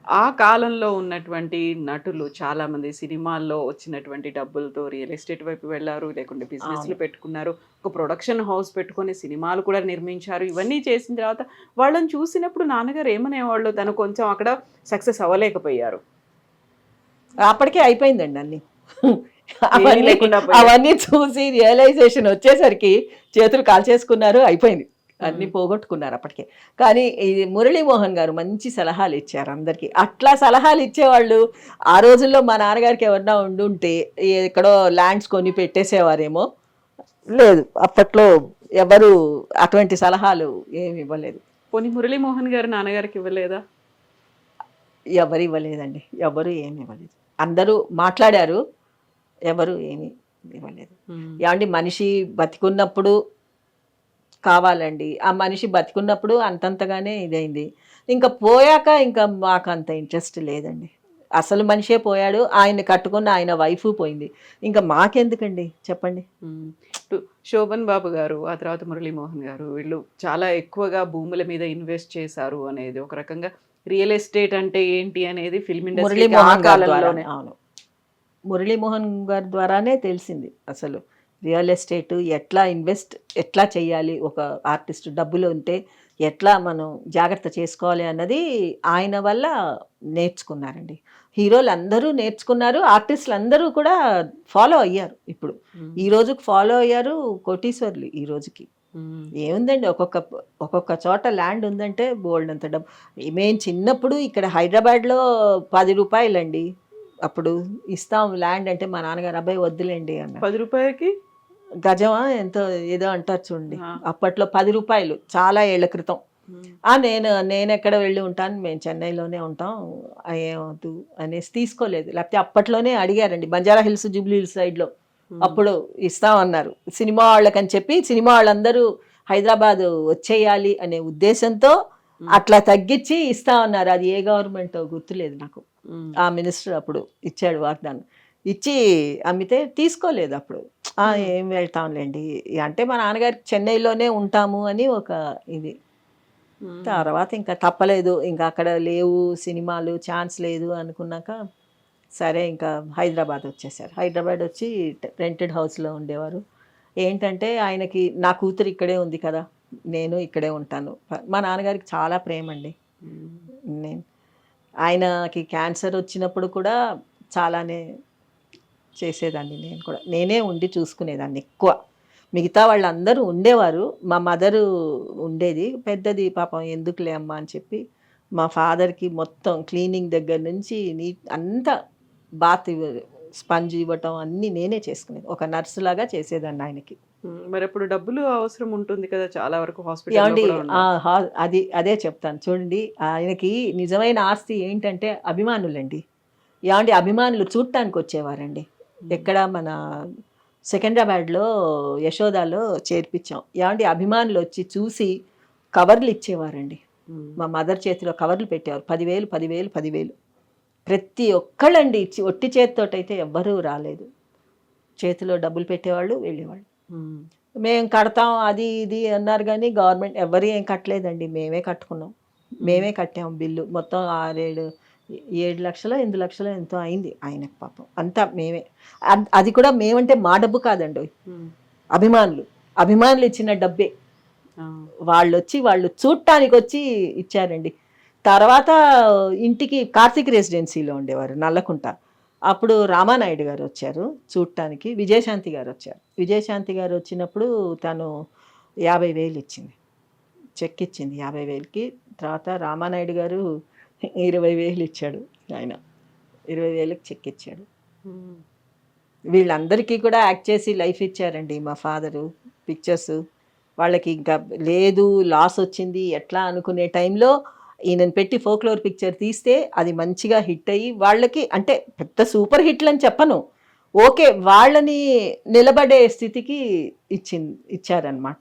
ఆ కాలంలో ఉన్నటువంటి నటులు చాలా మంది సినిమాల్లో వచ్చినటువంటి డబ్బులతో రియల్ ఎస్టేట్ వైపు వెళ్ళారు, లేకుంటే బిజినెస్లు పెట్టుకున్నారు, ఒక ప్రొడక్షన్ హౌస్ పెట్టుకొని సినిమాలు కూడా నిర్మించారు. ఇవన్నీ చేసిన తర్వాత వాళ్ళని చూసినప్పుడు నాన్నగారు ఏమనేవాళ్ళు? తను కొంచెం అక్కడ సక్సెస్ అవ్వలేకపోయారు, అప్పటికే అయిపోయిందండి అన్ని. అవన్నీ చూసి రియలైజేషన్ వచ్చేసరికి చేతులు కాల్చేసుకున్నారు, అయిపోయింది, అన్ని పోగొట్టుకున్నారు అప్పటికే. కానీ ఇది మురళీమోహన్ గారు మంచి సలహాలు ఇచ్చారు అందరికీ. అట్లా సలహాలు ఇచ్చేవాళ్ళు ఆ రోజుల్లో మా నాన్నగారికి ఎవరన్నా ఉండుంటే ఎక్కడో ల్యాండ్స్ కొని పెట్టేసేవారేమో. లేదు, అప్పట్లో ఎవరు అటువంటి సలహాలు ఏమి ఇవ్వలేదు. పోనీ మురళీమోహన్ గారు నాన్నగారికి ఇవ్వలేదా? ఎవరు ఇవ్వలేదండి, ఎవరు ఏమి ఇవ్వలేదు. అందరూ మాట్లాడారు, ఎవరు ఏమి ఇవ్వలేదు. ఏమండి మనిషి బతికున్నప్పుడు కావాలండి, ఆ మనిషి బతికున్నప్పుడు అంతంతగానే ఇదైంది, ఇంకా పోయాక ఇంకా మాకు అంత ఇంట్రెస్ట్ లేదండి. అసలు మనిషే పోయాడు, ఆయన కట్టుకున్న ఆయన వైఫ్ పోయింది, ఇంకా మాకెందుకండి చెప్పండి. శోభన్ బాబు గారు, ఆ తర్వాత మురళీమోహన్ గారు, వీళ్ళు చాలా ఎక్కువగా భూముల మీద ఇన్వెస్ట్ చేశారు అనేది ఒక రకంగా రియల్ ఎస్టేట్ అంటే ఏంటి అనేది ఫిల్మ్ ఇండస్ట్రీ కాలంలోనే. అవును, మురళీమోహన్ గారి ద్వారానే తెలిసింది అసలు రియల్ ఎస్టేట్ ఎట్లా ఎట్లా చేయాలి, ఒక ఆర్టిస్ట్ డబ్బులు ఉంటే ఎట్లా మనం జాగ్రత్త చేసుకోవాలి అన్నది ఆయన వల్ల నేర్చుకున్నారండి. హీరోలు అందరూ నేర్చుకున్నారు, ఆర్టిస్టులు అందరూ కూడా ఫాలో అయ్యారు. ఇప్పుడు ఈ రోజుకి ఫాలో అయ్యారు, కోటీశ్వర్లు ఈ రోజుకి. ఏముందండి, ఒక్కొక్క చోట ల్యాండ్ ఉందంటే బోల్డ్ అంత డబ్బు. మేము చిన్నప్పుడు ఇక్కడ హైదరాబాద్లో 10 రూపాయలండి, అప్పుడు ఇస్తాం ల్యాండ్ అంటే మా నాన్నగారు అబ్బాయి వద్దులేండి అన్న. 10 రూపాయలకి గజమా ఎంతో ఏదో అంటారు చూడండి, అప్పట్లో 10 రూపాయలు, చాలా ఏళ్ల క్రితం. నేను ఎక్కడ వెళ్ళి ఉంటాను, మేము చెన్నైలోనే ఉంటాం, ఏమవుతు అనేసి తీసుకోలేదు. లేకపోతే అప్పట్లోనే అడిగారండి, బంజారా హిల్స్ జూబ్లీ హిల్స్ సైడ్లో అప్పుడు ఇస్తామన్నారు. సినిమా వాళ్ళకని చెప్పి సినిమా వాళ్ళందరూ హైదరాబాద్ వచ్చేయాలి అనే ఉద్దేశంతో అట్లా తగ్గించి ఇస్తామన్నారు. అది ఏ గవర్నమెంట్ గుర్తులేదు నాకు. ఆ మినిస్టర్ అప్పుడు ఇచ్చాడు వాగ్దానం, ఇచ్చి అమ్మితే తీసుకోలేదు. అప్పుడు ఏం వెళ్తాంలేండి అంటే మా నాన్నగారికి చెన్నైలోనే ఉంటాము అని ఒక ఇది. తర్వాత ఇంకా తప్పలేదు, ఇంకా అక్కడ లేవు సినిమాలు, ఛాన్స్ లేదు అనుకున్నాక సరే ఇంకా హైదరాబాద్ వచ్చేసారు. హైదరాబాద్ వచ్చి రెంటెడ్ హౌస్లో ఉండేవారు. ఏంటంటే ఆయనకి నా కూతురు ఇక్కడే ఉంది కదా, నేను ఇక్కడే ఉంటాను. మా నాన్నగారికి చాలా ప్రేమ అండి. ఆయనకి క్యాన్సర్ వచ్చినప్పుడు కూడా చాలానే చేసేదాన్ని, నేనే ఉండి చూసుకునేదాన్ని ఎక్కువ. మిగతా వాళ్ళందరూ ఉండేవారు, మా మదరు ఉండేది పెద్దది, పాపం ఎందుకులే అమ్మా అని చెప్పి మా ఫాదర్కి మొత్తం క్లీనింగ్ దగ్గర నుంచి అంతా బాత్ స్పంజ్ ఇవ్వటం అన్నీ నేనే చేసుకునేది, ఒక నర్సు లాగా చేసేదాన్ని ఆయనకి. మరి అప్పుడు డబ్బులు అవసరం ఉంటుంది కదా చాలా వరకు హాస్పిటల్. అదే చెప్తాను చూడండి, ఆయనకి నిజమైన ఆస్తి ఏంటంటే అభిమానులండి. ఏమండి అభిమానులు చూడటానికి వచ్చేవారండి. ఎక్కడ మన సికింద్రాబాద్లో యశోదాలో చేర్పించాం. ఏమండి అభిమానులు వచ్చి చూసి కవర్లు ఇచ్చేవారండి. మా మదర్ చేతిలో కవర్లు పెట్టేవారు, 10,000 10,000 10,000 ప్రతి ఒక్కళ్ళండి. ఒట్టి చేతితోటైతే ఎవ్వరూ రాలేదు, చేతిలో డబ్బులు పెట్టేవాళ్ళు వెళ్ళేవాళ్ళు. మేము కడతాం అది ఇది అన్నారు కానీ గవర్నమెంట్ ఎవరు ఏం కట్టలేదండి, మేమే కట్టుకున్నాం, మేమే కట్టాము బిల్లు మొత్తం 6-7 7 లక్షలో 8 లక్షలో ఎంతో అయింది ఆయనకు పాపం. అంతా మేమే. అది కూడా మేమంటే మా డబ్బు కాదండి, అభిమానులు ఇచ్చిన డబ్బే. వాళ్ళు చూడటానికి వచ్చి ఇచ్చారండి. తర్వాత ఇంటికి కార్తీక్ రెసిడెన్సీలో ఉండేవారు నల్లకుంట. అప్పుడు రామానాయుడు గారు వచ్చారు చూడటానికి, విజయశాంతి గారు వచ్చారు. విజయశాంతి గారు వచ్చినప్పుడు తను 50,000 ఇచ్చింది, చెక్ ఇచ్చింది 50,000కి. తర్వాత రామానాయుడు గారు 20,000 ఇచ్చాడు, ఆయన 20,000కి చెక్ ఇచ్చాడు. వీళ్ళందరికీ కూడా యాక్ట్ చేసి లైఫ్ ఇచ్చారండి మా ఫాదరు. పిక్చర్స్ వాళ్ళకి ఇంకా లేదు, లాస్ వచ్చింది ఎట్లా అనుకునే టైంలో ఈయనను పెట్టి ఫోక్లోర్ పిక్చర్ తీస్తే అది మంచిగా హిట్ అయ్యి వాళ్ళకి, అంటే పెద్ద సూపర్ హిట్లు అని చెప్పను, ఓకే వాళ్ళని నిలబడే స్థితికి ఇచ్చారనమాట.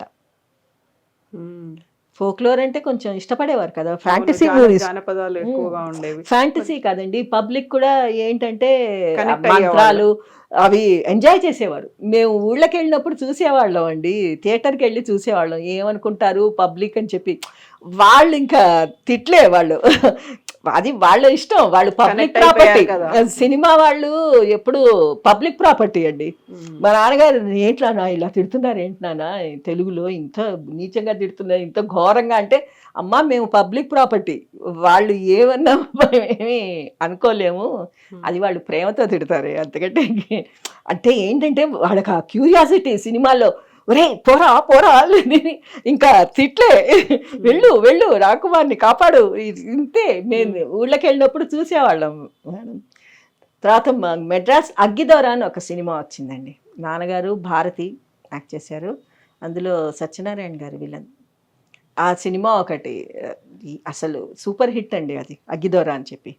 ఫోక్లోర్ అంటే కొంచెం ఇష్టపడేవారు కదా, ఫ్యాంటసీ మూవీస్, జానపదాలు ఎక్కువగా ఉండేవి. ఫ్యాంటసీ కాదండి, పబ్లిక్ కూడా ఏంటంటే మంత్రాలు అవి ఎంజాయ్ చేసేవారు. మేము ఊళ్ళకి వెళ్ళినప్పుడు చూసేవాళ్ళం అండి, థియేటర్కి వెళ్ళి చూసేవాళ్ళం. ఏమనుకుంటారు పబ్లిక్ అని చెప్పి, వాళ్ళు ఇంకా తిట్లే వాళ్ళు, అది వాళ్ళ ఇష్టం, వాళ్ళు పబ్లిక్ ప్రాపర్టీ. సినిమా వాళ్ళు ఎప్పుడు పబ్లిక్ ప్రాపర్టీ అండి. మా నాన్నగారు ఏంట్లా ఇలా తిడుతున్నారు ఏంటన్నా, తెలుగులో ఇంత నీచంగా తిడుతున్నారు, ఇంత ఘోరంగా అంటే, అమ్మా మేము పబ్లిక్ ప్రాపర్టీ, వాళ్ళు ఏమన్నా ఏమీ అనుకోలేము, అది వాళ్ళు ప్రేమతో తిడతారు అంతకంటే. అంటే ఏంటంటే వాళ్ళకి ఆ క్యూరియాసిటీ సినిమాలో, ఒరే పోరా పోరా ఇంకా తిట్లే, వెళ్ళు రాకుమార్ని కాపాడు, ఇంతే. మేము ఊళ్ళకి వెళ్ళినప్పుడు చూసేవాళ్ళం మేడం. తర్వాత మెడ్రాస్ అగ్గిదొర అని ఒక సినిమా వచ్చిందండి, నాన్నగారు భారతి యాక్ట్ చేశారు, అందులో సత్యనారాయణ గారు విలన్. ఆ సినిమా ఒకటి అసలు సూపర్ హిట్ అండి, అది అగ్గిదొర అని చెప్పి.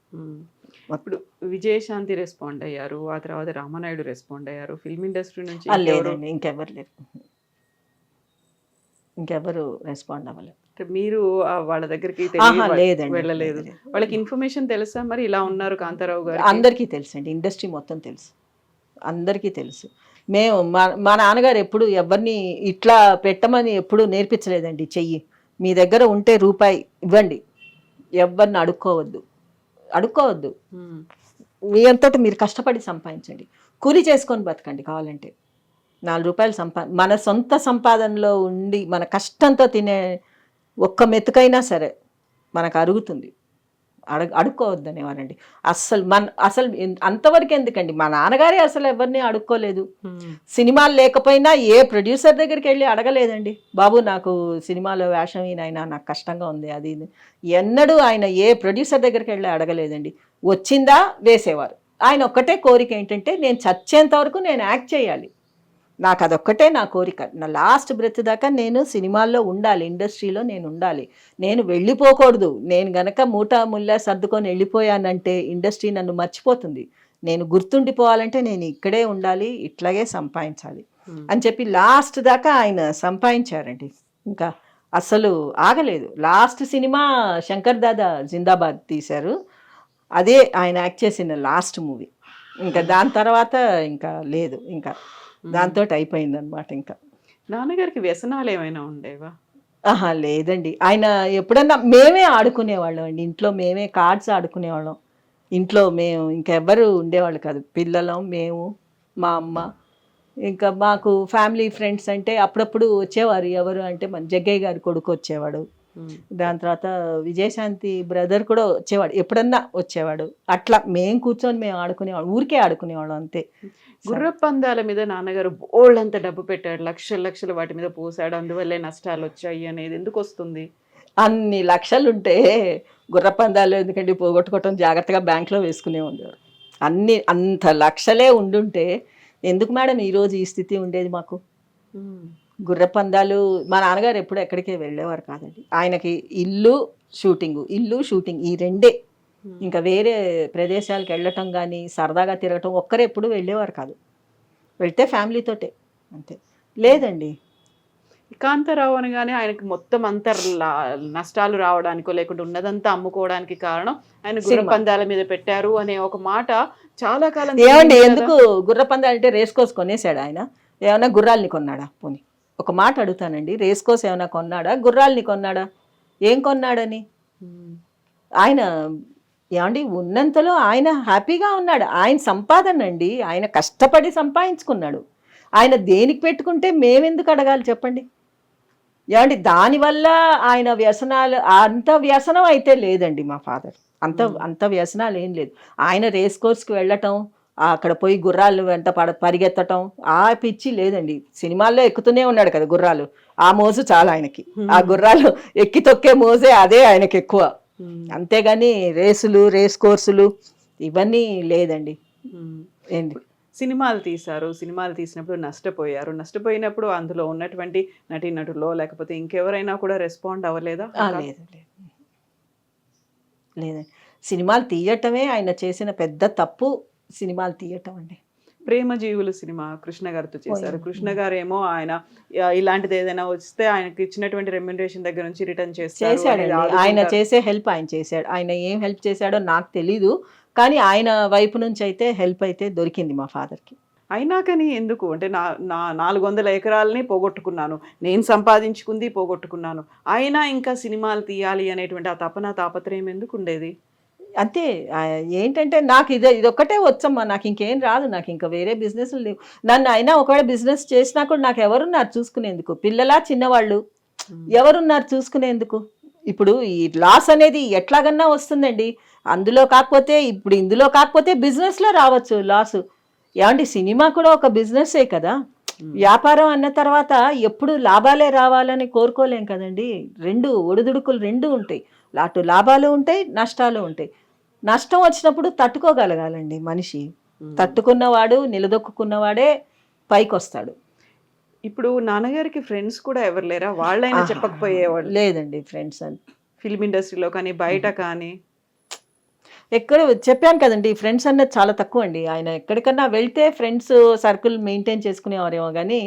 ఇప్పుడు విజయశాంతి రెస్పాండ్ అయ్యారు, ఆ తర్వాత రామానాయుడు రెస్పాండ్ అయ్యారు, ఫిల్మ్ ఇండస్ట్రీ నుంచి లేదండి ఇంకెవరు లేరు, ఇంకెవరు రెస్పాండ్ అవ్వలేదు. మీరు వాళ్ళ దగ్గరికి లేదండి వెళ్ళలేదు, వాళ్ళకి ఇన్ఫర్మేషన్ తెలుసా మరి ఇలా ఉన్నారు కాంతారావు గారు? అందరికీ తెలుసు అండి, ఇండస్ట్రీ మొత్తం తెలుసు, అందరికీ తెలుసు. మేము మా నాన్నగారు ఎప్పుడు ఎవరిని ఇట్లా పెట్టమని ఎప్పుడు నేర్పించలేదండి. చెయ్యి మీ దగ్గర ఉంటే రూపాయి ఇవ్వండి, ఎవరిని అడుక్కోవద్దు, మీ అంతటి మీరు కష్టపడి సంపాదించండి, కూలి చేసుకొని బతకండి, కావాలంటే 4 రూపాయలు మన సొంత సంపాదనలో ఉండి మన కష్టంతో తినే ఒక్క మెతుకైనా సరే మనకు అరుగుతుంది, అడుక్కోవద్దనేవారండి. అసలు అంతవరకు ఎందుకండి, మా నాన్నగారే అసలు ఎవరిని అడుక్కోలేదు. సినిమాలు లేకపోయినా ఏ ప్రొడ్యూసర్ దగ్గరికి వెళ్ళి అడగలేదండి, బాబు నాకు సినిమాలో వేషం ఈయన నాకు కష్టంగా ఉంది అది ఎన్నడూ ఆయన ఏ ప్రొడ్యూసర్ దగ్గరికి వెళ్ళి అడగలేదండి. వచ్చిందా వేసేవారు. ఆయన ఒక్కటే కోరిక ఏంటంటే, నేను చచ్చేంత వరకు నేను యాక్ట్ చేయాలి, నాకు అదొక్కటే నా కోరిక, నా లాస్ట్ బ్రెత్ దాకా నేను సినిమాల్లో ఉండాలి, ఇండస్ట్రీలో నేను ఉండాలి, నేను వెళ్ళిపోకూడదు. నేను గనక మూటా ముల్లా సర్దుకొని వెళ్ళిపోయానంటే ఇండస్ట్రీ నన్ను మర్చిపోతుంది, నేను గుర్తుండిపోవాలంటే నేను ఇక్కడే ఉండాలి, ఇట్లాగే సంపాదించాలి అని చెప్పి లాస్ట్ దాకా ఆయన సంపాదించారండి. ఇంకా అసలు ఆగలేదు. లాస్ట్ సినిమా శంకర్ దాదా జిందాబాద్ తీశారు, అదే ఆయన యాక్ట్ చేసిన లాస్ట్ మూవీ. ఇంకా దాని తర్వాత ఇంకా లేదు, ఇంకా దాంతో అయిపోయింది అనమాట. ఇంకా నాన్నగారికి వ్యసనాలు ఏమైనా ఉండేవా? లేదండి, ఆయన ఎప్పుడన్నా మేమే ఆడుకునేవాళ్ళం అండి, ఇంట్లో మేమే కార్డ్స్ ఆడుకునేవాళ్ళం. ఇంట్లో మేము ఇంకెవ్వరు ఉండేవాళ్ళు కాదు, పిల్లలం మేము మా అమ్మ. ఇంకా మాకు ఫ్యామిలీ ఫ్రెండ్స్ అంటే అప్పుడప్పుడు వచ్చేవారు, ఎవరు అంటే మన జగ్గయ్య గారి కొడుకు వచ్చేవాడు, దాని తర్వాత విజయశాంతి బ్రదర్ కూడా వచ్చేవాడు, ఎప్పుడన్నా వచ్చేవాడు. అట్లా మేము కూర్చొని మేము ఆడుకునేవాళ్ళం, ఊరికే ఆడుకునేవాళ్ళం అంతే. గుర్రపందాల మీద నాన్నగారు బోల్డంత డబ్బు పెట్టాడు, లక్షలు వాటి మీద పోసాడు, అందువల్లే నష్టాలు వచ్చాయి అనేది ఎందుకు వస్తుంది? అన్ని లక్షలుంటే గుర్రపందాలు ఎందుకంటే పోగొట్టుకోవటం, జాగ్రత్తగా బ్యాంక్లో వేసుకునే ఉండేవారు. అంత లక్షలే ఉండుంటే ఎందుకు మేడం ఈరోజు ఈ స్థితి ఉండేది మాకు? గుర్రపందాలు మా నాన్నగారు ఎప్పుడు ఎక్కడికే వెళ్ళేవారు కాదండి. ఆయనకి ఇల్లు షూటింగ్ ఈ రెండే, ఇంకా వేరే ప్రదేశాలకు వెళ్ళటం కానీ సరదాగా తిరగటం ఒక్కరే ఎప్పుడు వెళ్ళేవారు కాదు, వెళ్తే ఫ్యామిలీతోటే అంతే. లేదండి, కాంతారావు అనగానే ఆయనకి మొత్తం అంత నష్టాలు రావడానికో లేకుంటే ఉన్నదంతా అమ్ముకోవడానికి కారణం ఆయన గుర్రపందాల మీద పెట్టారు అనే ఒక మాట చాలా కాలం. ఏమండి ఎందుకు గుర్రపందాలు అంటే రేస్ కోర్స్ కొనేసాడు ఆయన? ఏమైనా గుర్రాలని కొన్నాడా? పోనీ ఒక మాట అడుగుతానండి, రేస్ కోర్స్ ఏమైనా కొన్నాడా? గుర్రాలని కొన్నాడా? ఏం కొన్నాడని? ఆయన ఏమండి ఉన్నంతలో ఆయన హ్యాపీగా ఉన్నాడు. ఆయన సంపాదన అండి, ఆయన కష్టపడి సంపాదించుకున్నాడు. ఆయన దేనికి పెట్టుకుంటే మేమెందుకు అడగాలి చెప్పండి? ఏమండి దానివల్ల ఆయన వ్యసనాలు అంత వ్యసనం అయితే లేదండి మా ఫాదర్. అంత వ్యసనాలు ఏం లేదు. ఆయన రేస్ కోర్స్కి వెళ్ళటం, అక్కడ పోయి గుర్రాలు వెంట పరిగెత్తటం ఆ పిచ్చి లేదండి. సినిమాల్లో ఎక్కుతూనే ఉన్నాడు కదా గుర్రాలు, ఆ మోజు చాలా ఆయనకి. ఆ గుర్రాలు ఎక్కి తొక్కే మోజే అదే ఆయనకి ఎక్కువ. అంతేగాని రేస్ కోర్సులు ఇవన్నీ లేదండి. ఏంటి సినిమాలు తీసినప్పుడు నష్టపోయినప్పుడు అందులో ఉన్నటువంటి నటీనటులో లేకపోతే ఇంకెవరైనా కూడా రెస్పాండ్ అవ్వలేదా? లేదండి. సినిమాలు తీయటమే ఆయన చేసిన పెద్ద తప్పు, సినిమాలు తీయటం అండి. ప్రేమ జీవులు సినిమా కృష్ణ గారితో చేశారు. కృష్ణ గారు ఏమో ఆయన ఇలాంటిది ఏదైనా వస్తే ఆయనకి ఇచ్చినటువంటి రెమ్యునరేషన్ దగ్గర నుంచి రిటర్న్ చేశాడండి. ఆయన చేసే హెల్ప్ ఆయన చేశాడు. ఆయన ఏం హెల్ప్ చేశాడో నాకు తెలీదు, కానీ ఆయన వైపు నుంచి అయితే హెల్ప్ అయితే దొరికింది మా ఫాదర్కి. అయినా కానీ ఎందుకు అంటే నా 400 ఎకరాలని పోగొట్టుకున్నాను, నేను సంపాదించుకుంది పోగొట్టుకున్నాను, అయినా ఇంకా సినిమాలు తీయాలి అనేటువంటి ఆ తాపత్రయం ఎందుకు ఉండేది? అంతే. ఏంటంటే నాకు ఇదొక్కటే వచ్చమ్మా, నాకు ఇంకేం రాదు, నాకు ఇంకా వేరే బిజినెస్లు లేవు. నన్ను అయినా ఒకవేళ బిజినెస్ చేసినా కూడా నాకు ఎవరున్నారు చూసుకునేందుకు? పిల్లలా చిన్నవాళ్ళు ఎవరున్నారు చూసుకునేందుకు? ఇప్పుడు ఈ లాస్ అనేది ఎట్లాగన్నా వస్తుందండి. అందులో కాకపోతే ఇప్పుడు ఇందులో కాకపోతే బిజినెస్లో రావచ్చు లాసు. ఏమంటే సినిమా కూడా ఒక బిజినెస్సే కదా. వ్యాపారం అన్న తర్వాత ఎప్పుడు లాభాలే రావాలని కోరుకోలేం కదండి. ఒడిదుడుకులు రెండు ఉంటాయి. అటు లాభాలు ఉంటాయి, నష్టాలు ఉంటాయి. నష్టం వచ్చినప్పుడు తట్టుకోగలగాలండి మనిషి. తట్టుకున్నవాడు, నిలదొక్కున్నవాడే పైకి వస్తాడు. ఇప్పుడు నాన్నగారికి ఫ్రెండ్స్ కూడా ఎవరు లేరా? వాళ్ళైనా చెప్పకపోయేవాళ్ళు? లేదండి ఫ్రెండ్స్ అని. ఫిల్మ్ ఇండస్ట్రీలో కానీ బయట కానీ ఎక్కడ చెప్పాను కదండి, ఫ్రెండ్స్ అన్నది చాలా తక్కువ అండి. ఆయన ఎక్కడికన్నా వెళ్తే ఫ్రెండ్స్ సర్కిల్ మెయింటైన్ చేసుకునేవారేమో కానీ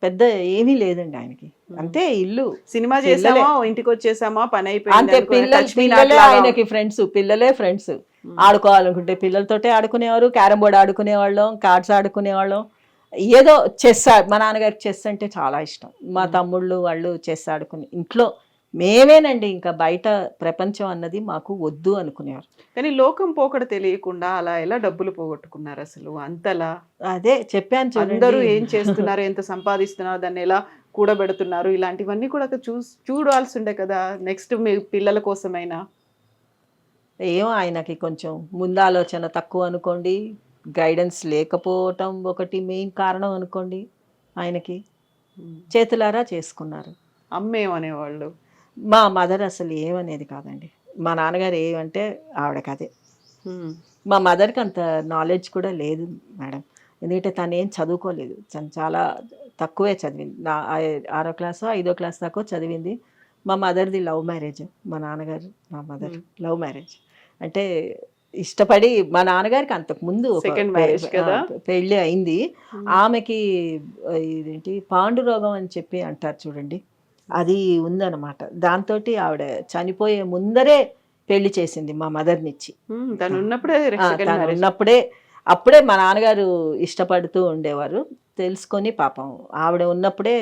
పెద్ద ఏమీ లేదండి ఆయనకి. అంతే ఇల్లు, సినిమా చేసామా, ఇంటికి వచ్చేసామా, పని అయిపోయింది అంతే. పిల్లలే ఆయనకి ఫ్రెండ్స్, పిల్లలే ఫ్రెండ్స్. ఆడుకోవాలనుకుంటే పిల్లలతోటే ఆడుకునేవారు, క్యారమ్ బోర్డ్ ఆడుకునేవాళ్ళం, కార్డ్స్ ఆడుకునేవాళ్ళం. ఏదో చెస్, మా నాన్నగారికి చెస్ అంటే చాలా ఇష్టం. మా తమ్ముళ్ళు వాళ్ళు చెస్ ఆడుకుని ఇంట్లో మేమేనండి, ఇంకా బయట ప్రపంచం అన్నది మాకు వద్దు అనుకునేవారు. కానీ లోకం పోకడ తెలియకుండా అలా ఎలా డబ్బులు పోగొట్టుకున్నారు అసలు అంతలా? అదే చెప్పాను, అందరూ ఏం చేస్తున్నారు, ఎంత సంపాదిస్తున్నారు, దాన్ని ఎలా కూడబెడుతున్నారు, ఇలాంటివన్నీ కూడా చూడాల్సి ఉండే కదా నెక్స్ట్ మీ పిల్లల కోసమైనా. ఏమో ఆయనకి కొంచెం ముందాలోచన తక్కువ అనుకోండి, గైడెన్స్ లేకపోవటం ఒకటి మెయిన్ కారణం అనుకోండి. ఆయనకి చేతులారా చేసుకున్నారు. అమ్మేమనేవాళ్ళు? మా మదర్ అసలు ఏమనేది కాదండి. మా నాన్నగారు ఏమంటే ఆవిడకి అదే. మా మదర్కి అంత నాలెడ్జ్ కూడా లేదు మేడం. ఎందుకంటే తను ఏం చదువుకోలేదు, తను చాలా తక్కువే చదివింది. 6వ క్లాసో 5వ క్లాస్ దాకా చదివింది. మా మదర్ది లవ్ మ్యారేజ్. మా నాన్నగారు మా మదర్ లవ్ మ్యారేజ్. అంటే ఇష్టపడి, మా నాన్నగారికి అంతకుముందు సెకండ్ మ్యారేజ్ కదా, పెళ్ళి అయింది. ఆమెకి ఇదేంటి పాండురోగం అని చెప్పి అంటారు చూడండి, అది ఉందన్నమాట. దాంతో ఆవిడ చనిపోయే ముందరే పెళ్లి చేసింది మా మదర్నిచ్చి. తను ఉన్నప్పుడే అప్పుడే మా నాన్నగారు ఇష్టపడుతూ ఉండేవారు. తెలుసుకొని పాపం ఆవిడ ఉన్నప్పుడే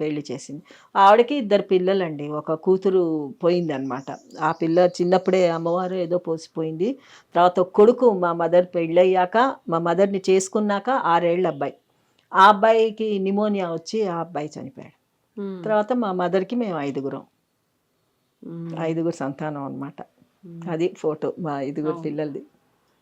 పెళ్లి చేసింది. ఆవిడకి 2 పిల్లలండి. ఒక కూతురు పోయింది అనమాట. ఆ పిల్ల చిన్నప్పుడే అమ్మవారు ఏదో పోసిపోయింది. తర్వాత కొడుకు మా మదర్ పెళ్ళయ్యాక, మా మదర్ని చేసుకున్నాక 6 ఏళ్ళ అబ్బాయి. ఆ అబ్బాయికి నిమోనియా వచ్చి ఆ అబ్బాయి చనిపోయాడు. తర్వాత మా మదర్కి మేము 5గురు సంతానం అనమాట. అది ఫోటో మా 5గురు పిల్లలది.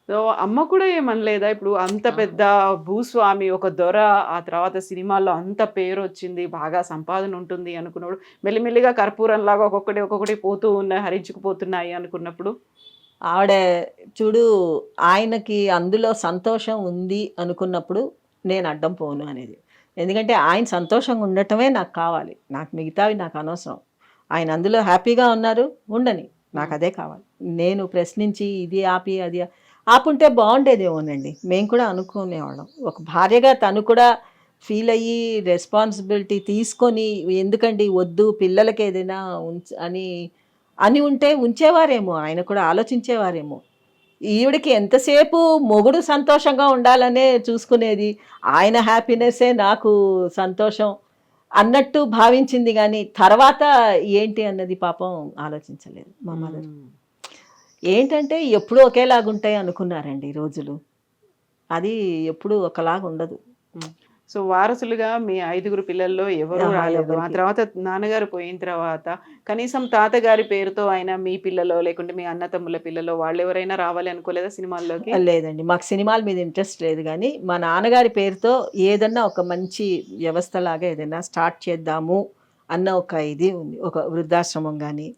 సో అమ్మ కూడా ఏమనలేదా? ఇప్పుడు అంత పెద్ద భూస్వామి, ఒక దొర, ఆ తర్వాత సినిమాల్లో అంత పేరు వచ్చింది, బాగా సంపాదన ఉంటుంది అనుకున్నప్పుడు మెల్లిమెల్లిగా కర్పూరంలాగా ఒక్కొక్కటి పోతూ ఉన్నాయి, హరించుకుపోతున్నాయి అనుకున్నప్పుడు ఆవిడ చూడు, ఆయనకి అందులో సంతోషం ఉంది అనుకున్నప్పుడు నేను అడ్డం పోను అనేది. ఎందుకంటే ఆయన సంతోషంగా ఉండటమే నాకు కావాలి, నాకు మిగతావి నాకు అనవసరం. ఆయన అందులో హ్యాపీగా ఉన్నారు, ఉండని, నాకు అదే కావాలి. నేను ప్రశ్నించి ఇది ఆపి అది ఆపుంటే బాగుండేదేమోనండి, మేము కూడా అనుకునేవాళ్ళం. ఒక భార్యగా తను కూడా ఫీల్ అయ్యి రెస్పాన్సిబిలిటీ తీసుకొని, ఎందుకండి వద్దు పిల్లలకి ఏదైనా అని ఉంటే ఉంచేవారేమో, ఆయన కూడా ఆలోచించేవారేమో. ఈవిడికి ఎంతసేపు మొగుడు సంతోషంగా ఉండాలనే చూసుకునేది, ఆయన హ్యాపీనెస్సే నాకు సంతోషం అన్నట్టు భావించింది. కానీ తర్వాత ఏంటి అన్నది పాపం ఆలోచించలేదు మా మదర్. ఏంటంటే ఎప్పుడూ ఒకేలాగుంటాయి అనుకున్నారండి ఈ రోజులు. అది ఎప్పుడూ ఒకలాగా ఉండదు. సో వారసులుగా మీ 5గురు పిల్లల్లో ఎవరూ ఆహా! రాలేదు. ఆ ఎవరికీ. తర్వాత నాన్నగారు పోయిన తర్వాత కనీసం తాతగారి పేరుతో అయినా మీ పిల్లలో, లేకుంటే మీ అన్న తమ్ముల పిల్లలో వాళ్ళెవరైనా రావాలి అనుకోలేదా సినిమాల్లోకి? లేదండి. మాకు సినిమాల మీద ఇంట్రెస్ట్ లేదు గానీ, మా నాన్నగారి పేరుతో ఏదన్నా ఒక మంచి వ్యవస్థలాగా ఏదైనా స్టార్ట్ చేద్దాము అన్న ఒక ఇది ఉంది. ఒక వృద్ధాశ్రమం గానీ,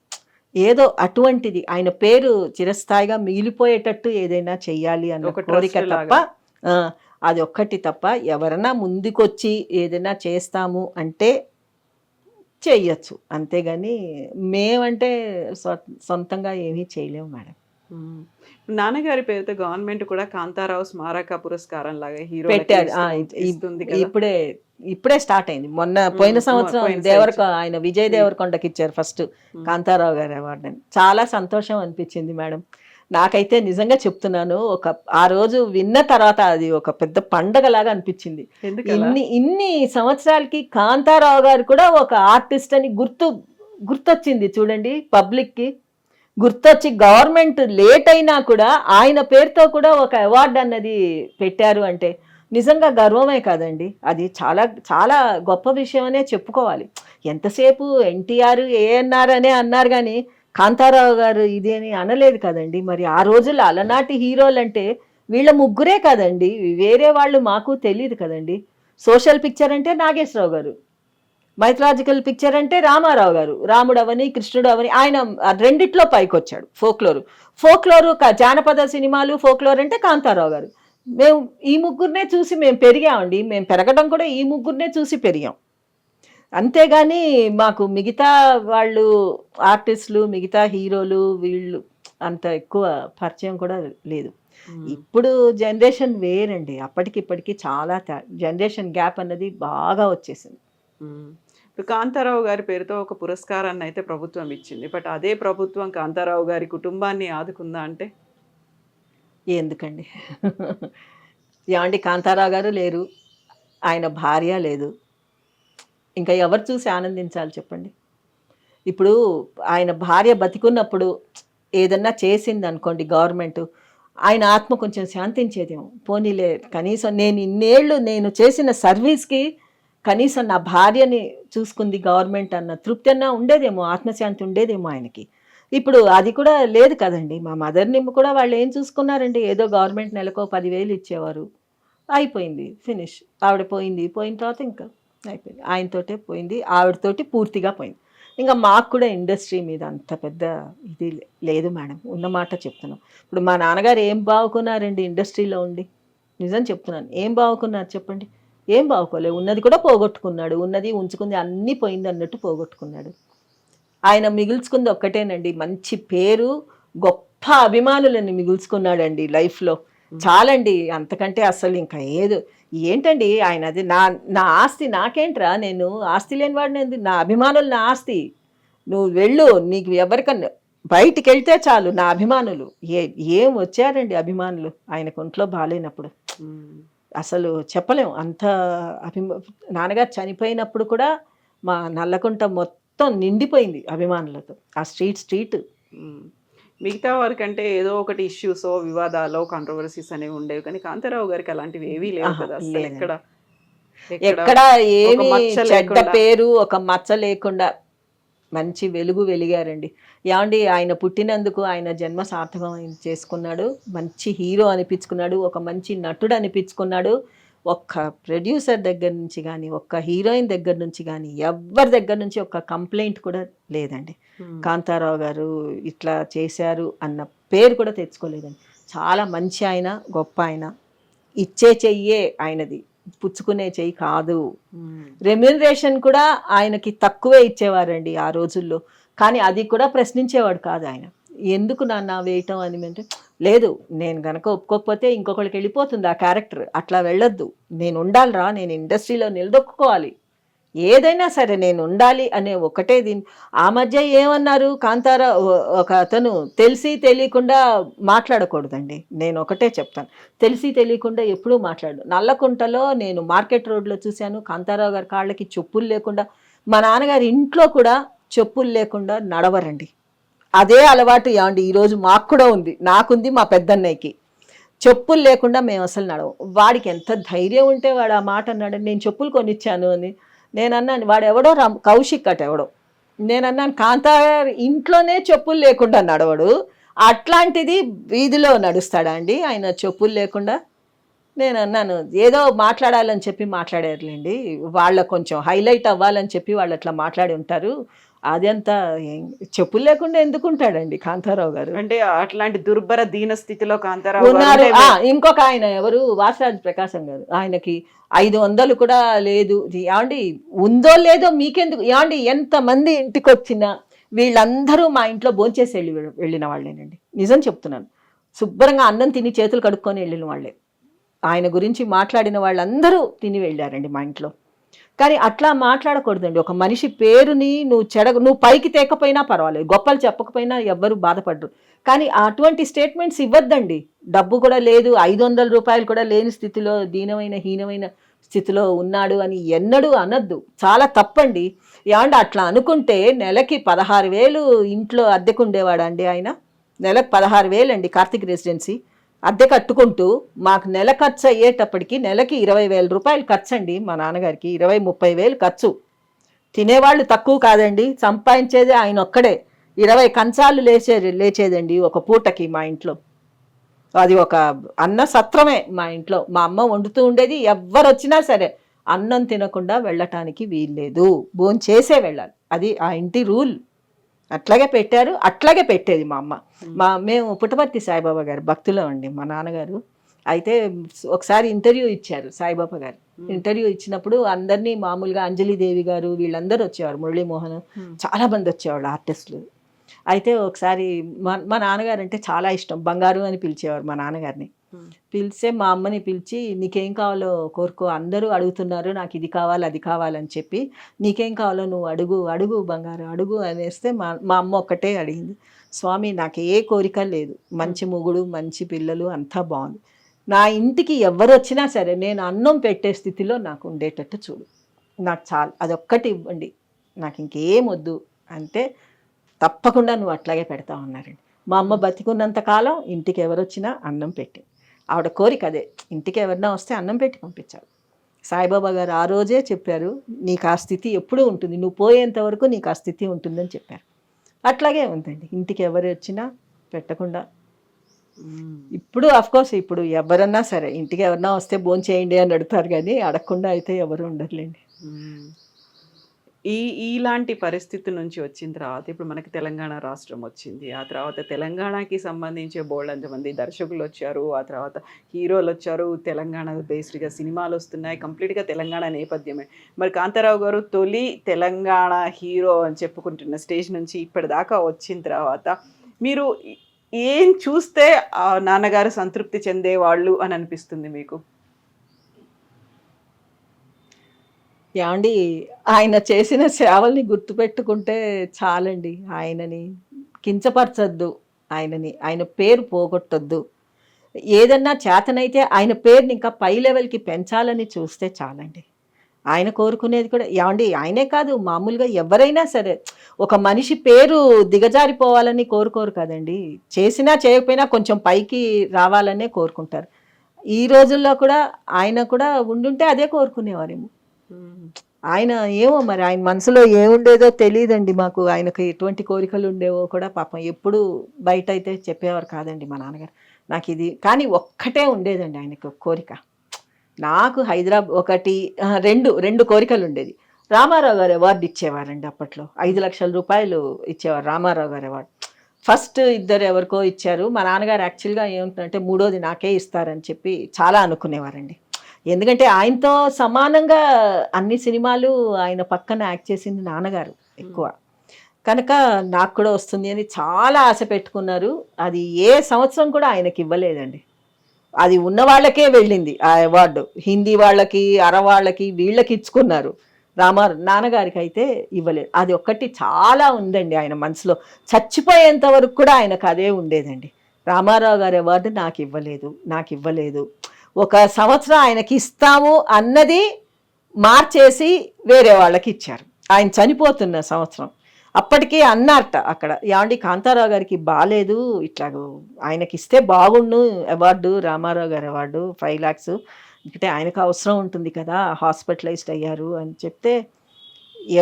ఏదో అటువంటిది ఆయన పేరు చిరస్థాయిగా మిగిలిపోయేటట్టు ఏదైనా చెయ్యాలి అన్న ఒక కోరిక ట్రస్ట్ తప్ప లాగా. ఆ! అది ఒక్కటి తప్ప ఎవరన్నా ముందుకొచ్చి ఏదైనా చేస్తాము అంటే చెయ్యొచ్చు. అంతేగాని మేమంటే సొంతంగా ఏమీ చేయలేము మేడం. హ్మ్. నాన్నగారి పేరుతో గవర్నమెంట్ కూడా కాంతారావు స్మారక పురస్కారం లాగా హీరోలకి పెట్టారు. ఇస్తుంది కదా! ఇప్పుడే స్టార్ట్ అయింది. మొన్న పోయిన సంవత్సరం పోయిన ఆయన విజయ్ దేవరకొండకి ఇచ్చారు ఫస్ట్ కాంతారావు గారి అవార్డుని. చాలా సంతోషం అనిపించింది మేడం. నాకైతే నిజంగా చెప్తున్నాను. ఆ రోజు విన్న తర్వాత అది ఒక పెద్ద పండగలాగా అనిపించింది. ఎందుకలా? ఇన్ని సంవత్సరాలకి కాంతారావు గారు కూడా ఒక ఆర్టిస్ట్ అని గుర్తొచ్చింది చూడండి పబ్లిక్‌కి. గుర్తొచ్చి గవర్నమెంట్ లేట్ అయినా కూడా ఆయన పేరుతో కూడా ఒక అవార్డు అన్నది పెట్టారు అంటే నిజంగా గర్వమే కాదండి. అది చాలా చాలా గొప్ప విషయం అనే చెప్పుకోవాలి. ఎంతసేపు ఎన్టీఆర్, ఏఎన్ఆర్ అనే అన్నారు కానీ కాంతారావు గారు ఇది అని అనలేదు కదండి. మరి ఆ రోజుల్లో అలనాటి హీరోలంటే వీళ్ళ ముగ్గురే కదండి. వేరే వాళ్ళు మాకు తెలియదు కదండి. సోషల్ పిక్చర్ అంటే నాగేశ్వరరావు గారు, మైథలాజికల్ పిక్చర్ అంటే రామారావు గారు, రాముడు అవని కృష్ణుడు అవని ఆయన రెండిట్లో పైకొచ్చాడు. ఫోక్లోరు జానపద సినిమాలు ఫోక్లోర్ అంటే కాంతారావు గారు. మేము ఈ ముగ్గురినే చూసి మేము పెరిగామండి. మేము పెరగడం కూడా ఈ ముగ్గురినే చూసి పెరిగాం. అంతేగాని మాకు మిగతా వాళ్ళు ఆర్టిస్టులు, మిగతా హీరోలు వీళ్ళు అంత ఎక్కువ పరిచయం కూడా లేదు. ఇప్పుడు జనరేషన్ వేరండి. అప్పటికి ఇప్పటికి చాలా జనరేషన్ గ్యాప్ అన్నది బాగా వచ్చేసింది. ఇప్పుడు కాంతారావు గారి పేరుతో ఒక పురస్కారాన్ని అయితే ప్రభుత్వం ఇచ్చింది. బట్ అదే ప్రభుత్వం కాంతారావు గారి కుటుంబాన్ని ఆదుకుందా అంటే? ఎందుకండి? ఏమండి కాంతారావు గారు లేరు. ఆయన భార్య లేదు. ఇంకా ఎవరు చూసి ఆనందించాలి చెప్పండి? ఇప్పుడు ఆయన భార్య బతికున్నప్పుడు ఏదన్నా చేసిందనుకోండి గవర్నమెంటు, ఆయన ఆత్మ కొంచెం శాంతించేదేమో. పోనీలే కనీసం నేను ఇన్నేళ్ళు నేను చేసిన సర్వీస్‌కి కనీసం నా భార్యని చూసుకుంది గవర్నమెంట్ అన్న తృప్తి అన్నా ఉండేదేమో, ఆత్మశాంతి ఉండేదేమో ఆయనకి. ఇప్పుడు అది కూడా లేదు కదండి. మా మదర్‌ని కూడా వాళ్ళు ఏం చూసుకున్నారండి? ఏదో గవర్నమెంట్ నెలకో 10,000 ఇచ్చేవారు. అయిపోయింది. ఫినిష్. ఆవిడ పోయింది. పోయిన తర్వాత ఇంకా అయిపోయింది. ఆయనతోటే పోయింది. ఆవిడతోటి పూర్తిగా పోయింది. ఇంకా మాకు కూడా ఇండస్ట్రీ మీద అంత పెద్ద ఇది లేదు మేడం. ఉన్న మాట చెప్తున్నాం. ఇప్పుడు మా నాన్నగారు ఏం బావుకున్నారండి ఇండస్ట్రీలో ఉండి? నిజం చెప్తున్నాను. ఏం బావుకున్నారు చెప్పండి? ఏం బావుకోలే. ఉన్నది కూడా పోగొట్టుకున్నాడు. ఉన్నది ఉంచుకుంది అన్నీ పోయింది అన్నట్టు పోగొట్టుకున్నాడు. ఆయన మిగుల్చుకుంది ఒక్కటేనండి, మంచి పేరు, గొప్ప అభిమానులని మిగుల్చుకున్నాడండి లైఫ్‌లో. చాలండి. అంతకంటే అసలు ఇంకా ఏంటండి ఆయనది నా ఆస్తి నాకేంట్రా, నేను ఆస్తి లేని వాడిని, నా అభిమానులు నా ఆస్తి. నువ్వు వెళ్ళు, నీకు ఎవరికన్నా బయటికెళ్తే చాలు నా అభిమానులు. ఏం వచ్చారండి అభిమానులు ఆయనకు ఒంట్లో బాలేనప్పుడు. అసలు చెప్పలేం. అంత నాన్నగారు చనిపోయినప్పుడు కూడా మా నల్లకుంట మొత్తం నిండిపోయింది అభిమానులతో. ఆ స్ట్రీట్. మిగతా వారికంటే ఏదో ఒకటి ఇష్యూసో, వివాదాలో, కాంట్రవర్సీస్ అనేవి ఉండేవి. కానీ కాంతారావు గారికి అలాంటివి ఏవీ లేవు కదా! అసలు ఎక్కడ ఏమి చెడ్డ లేకుండా. పేరు, ఒక మచ్చ లేకుండా మంచి వెలుగు వెలిగారండి. ఏమండి ఆయన పుట్టినందుకు ఆయన జన్మ సార్థకం చేసుకున్నాడు. మంచి హీరో అనిపించుకున్నాడు. ఒక మంచి నటుడు అనిపించుకున్నాడు. ఒక్క ప్రొడ్యూసర్ దగ్గర నుంచి కానీ, ఒక్క హీరోయిన్ దగ్గర నుంచి కానీ, ఎవ్వరి దగ్గర నుంచి ఒక్క కంప్లైంట్ కూడా లేదండి. కాంతారావు గారు ఇట్లా చేశారు అన్న పేరు కూడా తెచ్చుకోలేదండి. చాలా మంచి ఆయన, గొప్ప ఆయన. ఇచ్చే చెయ్యే ఆయనది, పుచ్చుకునే చెయ్యి కాదు. రెమ్యూనరేషన్ కూడా ఆయనకి తక్కువే ఇచ్చేవారండి ఆ రోజుల్లో. కానీ అది కూడా ప్రశ్నించేవాడు కాదు ఆయన. ఎందుకు నాన్న వేయటం అని అంటే, లేదు నేను గనక ఒప్పుకోకపోతే ఇంకొకరికి వెళ్ళిపోతుంది ఆ క్యారెక్టర్, అట్లా వెళ్ళొద్దు, నేను ఉండాలిరా, నేను ఇండస్ట్రీలో నిలదొక్కుకోవాలి, ఏదైనా సరే నేను ఉండాలి అనే ఒకటే ఆ మధ్య ఏమన్నారు కాంతారావు, ఒక అతను తెలిసి తెలియకుండా మాట్లాడకూడదండి. నేను ఒకటే చెప్తాను, తెలిసి తెలియకుండా ఎప్పుడూ మాట్లాడు. నల్లకుంటలో నేను మార్కెట్ రోడ్లో చూశాను, కాంతారావు గారి కాళ్ళకి చెప్పులు లేకుండా, మా నాన్నగారి ఇంట్లో కూడా చెప్పులు లేకుండా నడవరండి. అదే అలవాటు ఏమండి ఈరోజు మాకు కూడా ఉంది, నాకుంది, మా పెద్దన్నయ్యకి. చెప్పులు లేకుండా మేము అసలు నడవం. వాడికి ఎంత ధైర్యం ఉంటే వాడు ఆ మాట అన్నాడు. నేను చెప్పులు కొనిచ్చాను అని నేను అన్నాను. వాడు ఎవడో కౌశిక్ అట ఎవడో. నేను అన్నాను కాంతా ఇంట్లోనే చెప్పులు లేకుండా నడవడు, అట్లాంటిది వీధిలో నడుస్తాడా అండి ఆయన చెప్పులు లేకుండా? నేను అన్నాను ఏదో మాట్లాడాలని చెప్పి మాట్లాడారులేండి, వాళ్ళ కొంచెం హైలైట్ అవ్వాలని చెప్పి వాళ్ళు అట్లా మాట్లాడి ఉంటారు, అదంతా చెప్పులు లేకుండా ఎందుకుంటాడండి కాంతారావు గారు. అంటే అట్లాంటి దుర్భర దీన స్థితిలో కాంతారావు ఉన్నారు. ఇంకొక ఆయన ఎవరు, వాసరాజ్ ప్రకాశం గారు, ఆయనకి 500 కూడా లేదు. ఏమండి ఉందో లేదో మీకెందుకు ఏమండి, ఎంతమంది ఇంటికి వచ్చినా వీళ్ళందరూ మా ఇంట్లో భోంచేసి వెళ్ళిన వాళ్ళేనండి, నిజం చెప్తున్నాను. శుభ్రంగా అన్నం తిని చేతులు కడుక్కొని వెళ్ళిన వాళ్ళే. ఆయన గురించి మాట్లాడిన వాళ్ళందరూ తిని వెళ్ళారండి మా ఇంట్లో. కానీ అట్లా మాట్లాడకూడదండి. ఒక మనిషి పేరుని నువ్వు పైకి తేకపోయినా పర్వాలేదు, గొప్పలు చెప్పకపోయినా ఎవ్వరూ బాధపడరు. కానీ అటువంటి స్టేట్మెంట్స్ ఇవ్వద్దండి. డబ్బు కూడా లేదు, 500 రూపాయలు కూడా లేని స్థితిలో, హీనమైన స్థితిలో ఉన్నాడు అని ఎన్నడూ అనద్దు, చాలా తప్పండి. ఏమంటే అట్లా అనుకుంటే నెలకి 16,000 ఇంట్లో అద్దెకు ఉండేవాడండి ఆయన. నెలకు 16,000 అండి కార్తిక్ రెసిడెన్సీ అద్దె కట్టుకుంటూ. మాకు నెల ఖర్చు అయ్యేటప్పటికి నెలకి 20,000 రూపాయలు ఖర్చు అండి. మా నాన్నగారికి 20-30,000 ఖర్చు. తినేవాళ్ళు తక్కువ కాదండి, సంపాదించేది ఆయన ఒక్కడే. 20 కంచాలు లేచేదండి ఒక పూటకి మా ఇంట్లో. అది ఒక అన్న సత్రమే మా ఇంట్లో. మా అమ్మ వండుతూ ఉండేది. ఎవ్వరు వచ్చినా సరే అన్నం తినకుండా వెళ్ళటానికి వీల్లేదు, భోంచేసే వెళ్ళాలి, అది ఆ ఇంటి రూల్. అట్లాగే పెట్టారు, అట్లాగే పెట్టేది మా అమ్మ. మేము పుట్టపర్తి సాయిబాబా గారు భక్తులం అండి మా నాన్నగారు. అయితే ఒకసారి ఇంటర్వ్యూ ఇచ్చారు సాయిబాబా గారు. ఇంటర్వ్యూ ఇచ్చినప్పుడు అందరినీ మామూలుగా అంజలిదేవి గారు వీళ్ళందరూ వచ్చేవారు, మురళీమోహన్ చాలా మంది వచ్చేవాళ్ళు ఆర్టిస్టులు. అయితే ఒకసారి మా నాన్నగారు అంటే చాలా ఇష్టం, బంగారు అని పిలిచేవారు మా నాన్నగారిని. పిలిస్తే మా అమ్మని పిలిచి నీకేం కావాలో కోరుకో, అందరూ అడుగుతున్నారు నాకు ఇది కావాలి అది కావాలని చెప్పి, నీకేం కావాలో నువ్వు అడుగు అడుగు బంగారు అడుగు అనేస్తే మా అమ్మ ఒక్కటే అడిగింది, స్వామి నాకు ఏ కోరిక లేదు, మంచి మొగుడు మంచి పిల్లలు అంతా బాగుంది, నా ఇంటికి ఎవరు వచ్చినా సరే నేను అన్నం పెట్టే స్థితిలో నాకు ఉండేటట్టు చూడు, నాకు చాలు, అదొక్కటి ఇవ్వండి, నాకు ఇంకేం వద్దు అంటే తప్పకుండా నువ్వు అట్లాగే పెడతావు అన్నారండి. మా అమ్మ బతికున్నంత కాలం ఇంటికి ఎవరు వచ్చినా అన్నం పెట్టి, ఆవిడ కోరిక అదే, ఇంటికి ఎవరైనా వస్తే అన్నం పెట్టి పంపించాలి. సాయిబాబా గారు ఆ రోజే చెప్పారు, నీకు ఆ స్థితి ఎప్పుడూ ఉంటుంది, నువ్వు పోయేంత వరకు నీకు ఆ స్థితి ఉంటుందని చెప్పారు. అట్లాగే ఉందండి, ఇంటికి ఎవరు వచ్చినా పెట్టకుండా. ఇప్పుడు అఫ్కోర్స్ ఇప్పుడు ఎవరన్నా సరే ఇంటికి ఎవరన్నా వస్తే భోంచేయండి అని అడుగుతారు, కానీ అడగకుండా అయితే ఎవరు ఉండర్లేండి. ఇలాంటి పరిస్థితి నుంచి వచ్చిన తర్వాత ఇప్పుడు మనకి తెలంగాణ రాష్ట్రం వచ్చింది. ఆ తర్వాత తెలంగాణకి సంబంధించి బోల్డంతమంది దర్శకులు వచ్చారు, ఆ తర్వాత హీరోలు వచ్చారు, తెలంగాణ బేస్డ్గా సినిమాలు వస్తున్నాయి, కంప్లీట్గా తెలంగాణ నేపథ్యమే. మరి కాంతారావు గారు తొలి తెలంగాణ హీరో అని చెప్పుకుంటున్న స్టేజ్ నుంచి ఇప్పటిదాకా వచ్చిన తర్వాత మీరు ఏం చూస్తే ఆ నాన్నగారు సంతృప్తి చెందేవాళ్ళు అని అనిపిస్తుంది మీకు? ఏమండి ఆయన చేసిన సేవల్ని గుర్తుపెట్టుకుంటే చాలండి. ఆయనని కించపరచొద్దు, ఆయన పేరు పోగొట్టొద్దు. ఏదన్నా చేతనైతే ఆయన పేరుని ఇంకా పై లెవెల్కి పెంచాలని చూస్తే చాలండి. ఆయన కోరుకునేది కూడా ఏమండి ఆయనే కాదు, మామూలుగా ఎవరైనా సరే ఒక మనిషి పేరు దిగజారిపోవాలని కోరుకోరు కదండి. చేసినా చేయకపోయినా కొంచెం పైకి రావాలనే కోరుకుంటారు. ఈ రోజుల్లో కూడా ఆయన కూడా ఉండుంటే అదే కోరుకునేవారేమో. ఆయన ఏమో మరి ఆయన మనసులో ఏముండేదో తెలియదండి మాకు, ఆయనకు ఎటువంటి కోరికలు ఉండేవో కూడా పాపం ఎప్పుడు బయట అయితే చెప్పేవారు కాదండి మా నాన్నగారు. నాకు ఇది కానీ ఒక్కటే ఉండేదండి ఆయనకు కోరిక, నాకు హైదరాబాద్ రెండు కోరికలు ఉండేది. రామారావు గారు అవార్డు ఇచ్చేవారండి అప్పట్లో, 5 లక్షల రూపాయలు ఇచ్చేవారు రామారావు గారు అవార్డు. ఫస్ట్ 2 ఎవరికో ఇచ్చారు, మా నాన్నగారు యాక్చువల్గా ఏముంటుందంటే 3వది నాకే ఇస్తారని చెప్పి చాలా అనుకునేవారండి. ఎందుకంటే ఆయనతో సమానంగా అన్ని సినిమాలు ఆయన పక్కన యాక్ట్ చేసింది నాన్నగారు ఎక్కువ కనుక నాకు కూడా వస్తుంది అని చాలా ఆశ పెట్టుకున్నారు. అది ఏ సంవత్సరం కూడా ఆయనకి ఇవ్వలేదండి, అది ఉన్న వాళ్ళకే వెళ్ళింది ఆ అవార్డు. హిందీ వాళ్ళకి, అరవాళ్ళకి, వీళ్ళకి ఇచ్చుకున్నారు, నాన్నగారికి అయితే ఇవ్వలేదు. అది ఒక్కటి చాలా ఉందండి ఆయన మనసులో, చచ్చిపోయేంత వరకు కూడా ఆయనకు అదే ఉండేదండి. రామారావు గారి అవార్డు నాకు ఇవ్వలేదు. ఒక సంవత్సరం ఆయనకి ఇస్తాము అన్నది మార్చేసి వేరే వాళ్ళకి ఇచ్చారు, ఆయన చనిపోతున్న సంవత్సరం. అప్పటికే అన్నారట అక్కడ, ఏమండి కాంతారావు గారికి బాగాలేదు, ఇట్లా ఆయనకి ఇస్తే బాగుండు అవార్డు, రామారావు గారి అవార్డు 5 lakhs, అంటే ఆయనకు అవసరం ఉంటుంది కదా, హాస్పిటలైజ్డ్ అయ్యారు అని చెప్తే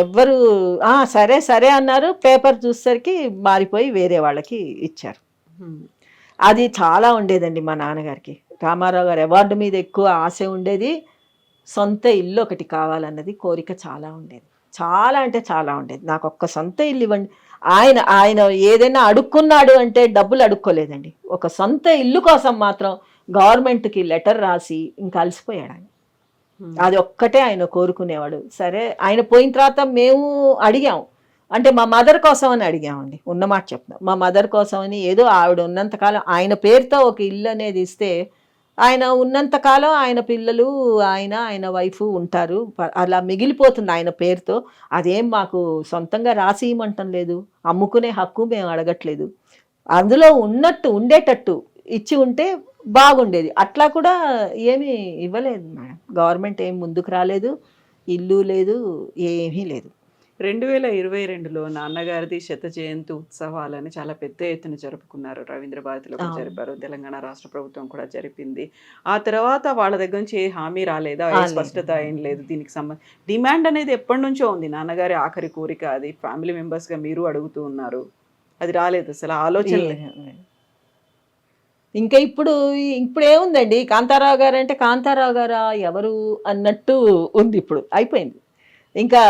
ఎవ్వరు సరే సరే అన్నారు. పేపర్ చూసేసరికి మారిపోయి వేరే వాళ్ళకి ఇచ్చారు. అది చాలా ఉండేదండి మా నాన్నగారికి. రామారావు గారి అవార్డు మీద ఎక్కువ ఆశ ఉండేది. సొంత ఇల్లు ఒకటి కావాలన్నది కోరిక చాలా ఉండేది. చాలా అంటే చాలా ఉండేది. నాకు ఒక్క సొంత ఇల్లు ఇవ్వండి. ఆయన ఆయన ఏదైనా అడుక్కున్నాడు అంటే డబ్బులు అడుక్కోలేదండి. ఒక సొంత ఇల్లు కోసం మాత్రం గవర్నమెంట్కి లెటర్ రాసి ఇంకా అలసిపోయాడు ఆయన. అది ఒక్కటే ఆయన కోరుకునేవాడు. సరే ఆయన పోయిన తర్వాత మేము అడిగాం, అంటే మా మదర్ కోసం అని అడిగామండి, ఉన్నమాట చెప్తాం. మా మదర్ కోసం అని ఏదో ఆవిడ ఉన్నంతకాలం ఆయన పేరుతో ఒక ఇల్లు అనేది ఇస్తే ఆయన ఉన్నంతకాలం ఆయన పిల్లలు ఆయన వైఫ్ ఉంటారు, అలా మిగిలిపోతుంది ఆయన పేరుతో. అదేం మాకు సొంతంగా రాసి ఇవ్వమంటం లేదు, అమ్ముకునే హక్కు మేము అడగట్లేదు. అందులో ఉన్నట్టు ఉండేటట్టు ఇచ్చి ఉంటే బాగుండేది. అట్లా కూడా ఏమీ ఇవ్వలేదు మేడం. గవర్నమెంట్ ఏం ముందుకు రాలేదు, ఇల్లు లేదు, ఏమీ లేదు. 2022లో నాన్నగారిది 100వ జయంతి ఉత్సవాలని చాలా పెద్ద ఎత్తున జరుపుకున్నారు. రవీంద్ర భారతిలో కూడా జరిపారు, తెలంగాణ రాష్ట్ర ప్రభుత్వం కూడా జరిపింది. ఆ తర్వాత వాళ్ళ దగ్గర నుంచి ఏ హామీ రాలేదా, ఏ స్పష్టత ఏం లేదు దీనికి సంబంధించి? డిమాండ్ అనేది ఎప్పటి నుంచో ఉంది, నాన్నగారి ఆఖరి కోరిక అది. ఫ్యామిలీ మెంబర్స్గా మీరు అడుగుతూ ఉన్నారు, అది రాలేదు అసలు ఆలోచన. ఇంకా ఇప్పుడు ఏముందండి, కాంతారావు గారు అంటే కాంతారావు గారా ఎవరు అన్నట్టు ఉంది. ఇప్పుడు అయిపోయింది. ఇంకా